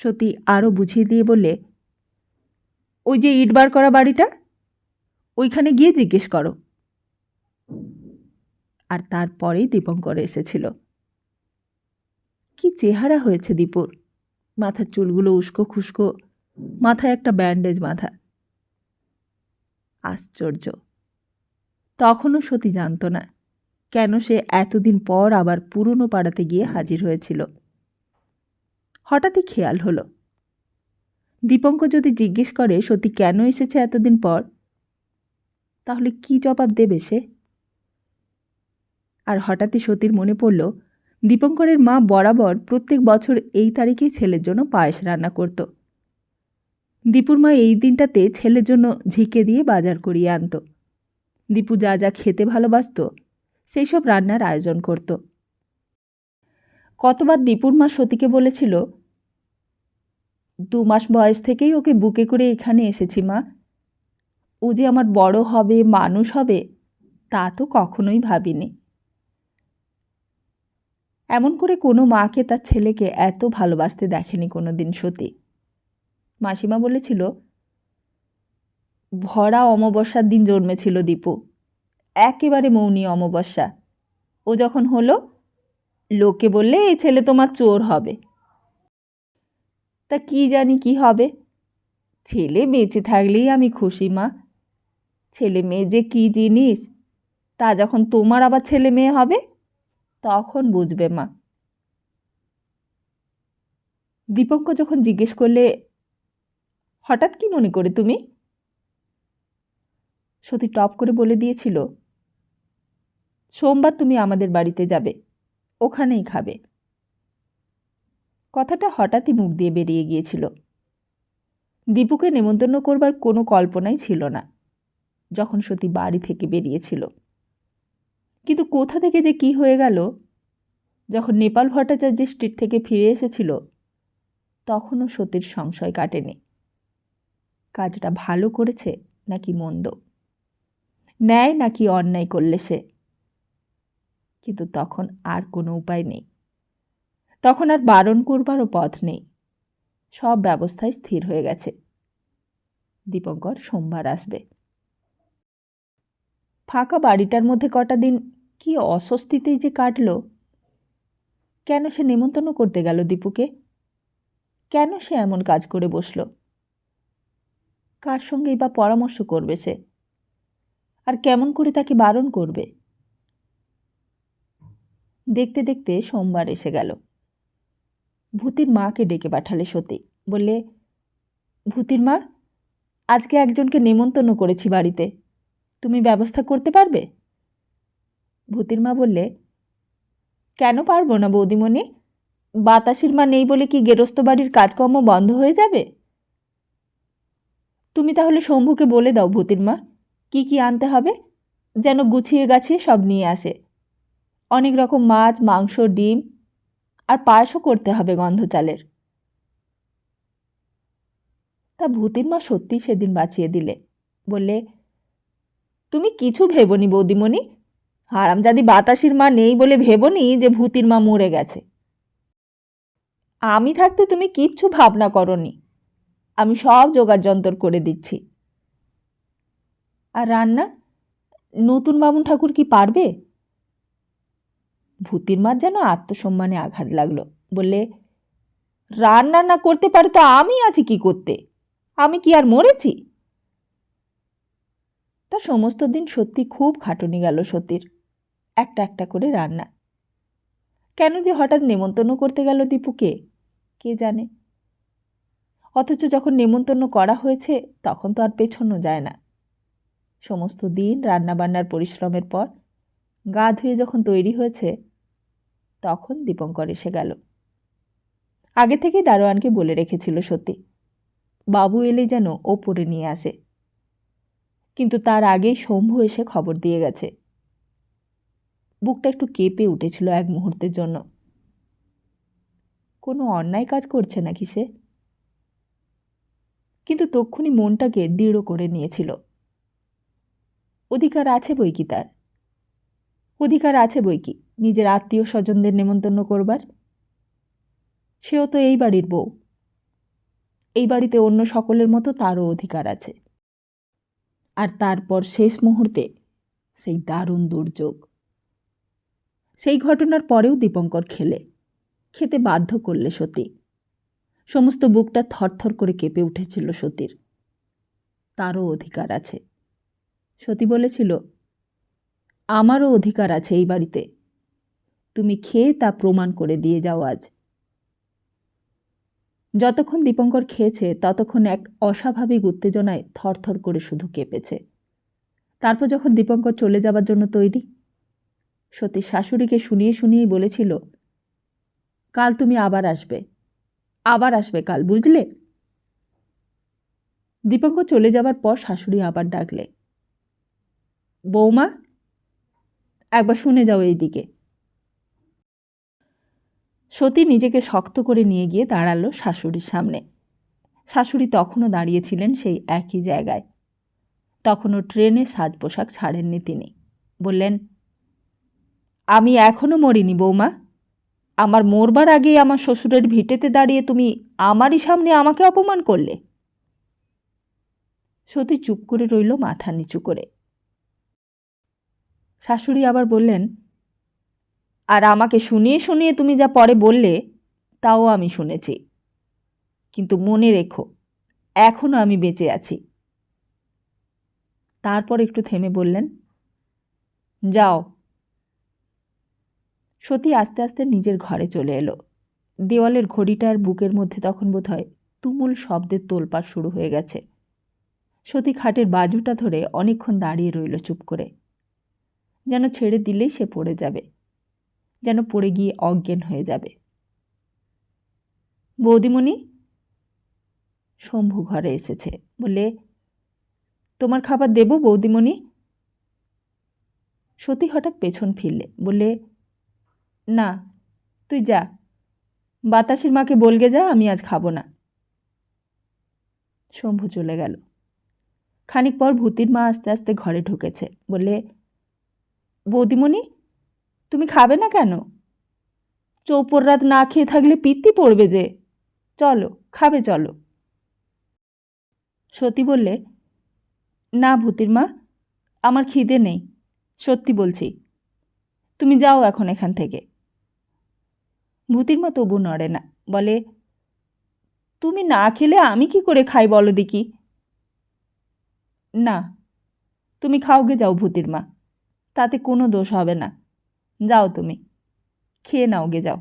সতী আরও বুঝিয়ে দিয়ে বললে, ওই যে ইট বার করা বাড়িটা, ওইখানে গিয়ে জিজ্ঞেস করো। আর তারপরেই দীপঙ্কর এসেছিল। কি চেহারা হয়েছে দীপুর, মাথার চুলগুলো উস্কো খুস্কো, মাথায় একটা ব্যান্ডেজ বাঁধা। আশ্চর্য, তখনও সতী জানত না কেন সে এতদিন পর আবার পুরনো পাড়াতে গিয়ে হাজির হয়েছিল। হঠাৎই খেয়াল হলো, দীপঙ্কর যদি জিজ্ঞেস করে সতী কেন এসেছে এতদিন পর, তাহলে কি জবাব দেবে সে। আর হঠাৎই সতীর মনে পড়ল, দীপঙ্করের মা বরাবর প্রত্যেক বছর এই তারিখেই ছেলের জন্য পায়েস রান্না করত। দীপুর মা এই দিনটাতে ছেলের জন্য ঝিকে দিয়ে বাজার করিয়ে আনত। দীপু যা যা খেতে ভালোবাসত সেই সব রান্নার আয়োজন করত। কতবার দীপুর মা সতীকে বলেছিল, 2 মাস বয়স থেকেই ওকে বুকে করে এখানে এসেছি মা, ও যে আমার বড় হবে, মানুষ হবে, তা তো কখনোই ভাবিনি। এমন করে কোনো মাকে তার ছেলেকে এত ভালোবাসতে দেখেনি কোনো দিন সতী। মাসিমা বলেছিল, ভরা অমাবস্যার দিন জন্মেছিল দীপু, একেবারে মৌনী অমাবস্যা। ও যখন হলো, লোকে বললে এই ছেলে তোমার চোর হবে। তা কি জানি কি হবে, ছেলে বেঁচে থাকলেই আমি খুশি মা। ছেলে মেয়ে যে কী জিনিস, তা যখন তোমার আবার ছেলে মেয়ে হবে তখন বুঝবে মা। দীপঙ্কর যখন জিজ্ঞেস করলে, হঠাৎ কি মনে করে তুমি, সতী টপ করে বলে দিয়েছিল, সোমবার তুমি আমাদের বাড়িতে যাবে, ওখানেই খাবে। কথাটা হঠাৎই মুখ দিয়ে বেরিয়ে গিয়েছিল। দীপুকে নেমন্তন্ন করবার কোনো কল্পনাই ছিল না যখন সতী বাড়ি থেকে বেরিয়েছিল। কিন্তু কোথা থেকে যে কি হয়ে গেল, যখন নেপাল ভট্টাচার্যের স্ট্রিট থেকে ফিরে এসেছিল তখনও সতীর সংশয় কাটেনি। কাজটা ভালো করেছে নাকি মন্দ, ন্যায় নাকি অন্যায় করলে সে। কিন্তু তখন আর কোনো উপায় নেই, তখন আর বারণ করবারও পথ নেই। সব ব্যবস্থায় স্থির হয়ে গেছে, দীপঙ্কর সোমবার আসবে। ফাঁকা বাড়িটার মধ্যে কটা দিন কি অস্বস্তিতেই যে কাটল। কেন সে নেমন্তন্ন করতে গেল দীপুকে, কেন সে এমন কাজ করে বসল, কার সঙ্গেই বা পরামর্শ করবে সে, আর কেমন করে তাকে বারণ করবে। দেখতে দেখতে সোমবার এসে গেল। ভূতির মাকে ডেকে পাঠালে সতী, বললে, ভূতির মা, আজকে একজনকে নেমন্তন্ন করেছি বাড়িতে, তুমি ব্যবস্থা করতে পারবে? ভূতির মা বললে, কেন পারবো না বৌদিমণি, বাতাসির মা নেই বলে কি গেরস্ত বাড়ির কাজকর্ম বন্ধ হয়ে যাবে? তুমি তাহলে শম্ভুকে বলে দাও ভূতির মা, কি কি আনতে হবে, যেন গুছিয়ে গাছিয়ে সব নিয়ে আসে। অনেক রকম মাছ, মাংস, ডিম, আর পায়েসও করতে হবে গন্ধ চালের। তা ভূতির মা সত্যি সেদিন বাঁচিয়ে দিলে, বললে, তুমি কিছু ভেবনি বৌদিমণি, হারামজাদি বাতাসির মা নেই বলে ভেবনি যে ভূতির মা মরে গেছে। আমি থাকতে তুমি কিচ্ছু ভাবনা করনি, আমি সব জোগাড় যন্তর করে দিচ্ছি। আর রান্না, নতুন বামুন ঠাকুর কি পারবে? ভূতির মার যেন আত্মসম্মানে আঘাত লাগলো, বললে, রান্না না করতে পারে তো আমি আছি কি করতে, আমি কি আর মরেছি? তা সমস্ত দিন সত্যি খুব খাটুনি গেল সতীর, একটা একটা করে রান্না। কেন যে হঠাৎ নেমন্তন্ন করতে গেল দীপুকে, কে জানে। অথচ যখন নেমন্তন্ন করা হয়েছে তখন তো আর পেছনো যায় না। সমস্ত দিন রান্নাবান্নার পরিশ্রমের পর গা ধুয়ে যখন তৈরি হয়েছে তখন দীপঙ্কর এসে গেল। আগে থেকেই দারোয়ানকে বলে রেখেছিল সত্যি, বাবু এলেই যেন ওপরে নিয়ে আসে। কিন্তু তার আগেই শম্ভু এসে খবর দিয়ে গেছে। বুকটা একটু কেঁপে উঠেছিল এক মুহূর্তের জন্য। কোনো অন্যায় কাজ করছে নাকি সে? কিন্তু তক্ষুনি মনটাকে দৃঢ় করে নিয়েছিল। অধিকার আছে বই কি তার, অধিকার আছে বই কি নিজের আত্মীয় স্বজনদের নেমন্তন্ন করবার। সেও তো এই বাড়ির বউ, এই বাড়িতে অন্য সকলের মতো তারও অধিকার আছে। আর তারপর শেষ মুহূর্তে সেই দারুণ দুর্যোগ। সেই ঘটনার পরেও দীপঙ্কর খেতে বাধ্য করলে সতী। সমস্ত বুকটা থরথর করে কেঁপে উঠেছিল সতীর। তারও অধিকার আছে। সতী বলেছিল, আমারও অধিকার আছে এই বাড়িতে, তুমি খেয়ে তা প্রমাণ করে দিয়ে যাও আজ। যতক্ষণ দীপঙ্কর খেয়েছে ততক্ষণ এক অস্বাভাবিক উত্তেজনায় থরথর করে শুধু কেঁপেছে। তারপর যখন দীপঙ্কর চলে যাবার জন্য তৈরি, সতীর শাশুড়িকে শুনিয়েই বলেছিল, কাল তুমি আবার আসবে কাল, বুঝলে? দীপঙ্কর চলে যাবার পর শাশুড়ি আবার ডাকলে, বৌমা, একবার শুনে যাও এই দিকে। সতী নিজেকে শক্ত করে নিয়ে গিয়ে দাঁড়ালো শাশুড়ির সামনে। শাশুড়ি তখনও দাঁড়িয়েছিলেন সেই একই জায়গায়। তখনও ট্রেনে সাজ পোশাক ছাড়েননি তিনি। বললেন, আমি এখনো মরিনি বৌমা। আমার মরবার আগেই আমার শ্বশুরের ভিটেতে দাঁড়িয়ে তুমি আমারই সামনে আমাকে অপমান করলে। সতী চুপ করে রইল মাথা নিচু করে। শাশুড়ি আবার বললেন, আর আমাকে শুনিয়ে তুমি যা পরে বললে তাও আমি শুনেছি, কিন্তু মনে রেখো এখনো আমি বেঁচে আছি। তারপর একটু থেমে বললেন, যাও। সতী আস্তে আস্তে নিজের ঘরে চলে এলো। দেওয়ালের ঘড়িটার বুকের মধ্যে তখন বোধহয় তুমুল শব্দের তোলপাড় শুরু হয়ে গেছে। সতী খাটের বাজুটা ধরে অনেকক্ষণ দাঁড়িয়ে রইল চুপ করে, যেন ছেড়ে দিলেই সে পড়ে যাবে, যেন পড়ে গিয়ে অজ্ঞান হয়ে যাবে। বৌদিমণি, শম্ভু ঘরে এসেছে, বলে, তোমার খাবার দেব বৌদিমণি? সতী হঠাৎ পেছন ফিরলে, বললে, না, তুই যা, বাতাসের মাকে বলগে যা আমি আজ খাবো না। শম্ভু চলে গেল। খানিক পর ভূতির মা আস্তে আস্তে ঘরে ঢুকেছে, বললে, বৌদিমণি, তুমি খাবে না কেন? চৌপর রাত না খেয়ে থাকলে পিত্তি পড়বে যে, চলো খাবে চলো। সতী বললে, না ভূতির মা, আমার খিদে নেই, সত্যি বলছি, তুমি যাও এখন এখান থেকে। ভূতির মা তবু নড়ে না, বলে, তুমি না খেলে আমি কি করে খাই বলো দেখি? না, তুমি খাওগে যাও ভূতির মা, তাতে কোনো দোষ হবে না, যাও তুমি খেয়ে নাওগে যাও।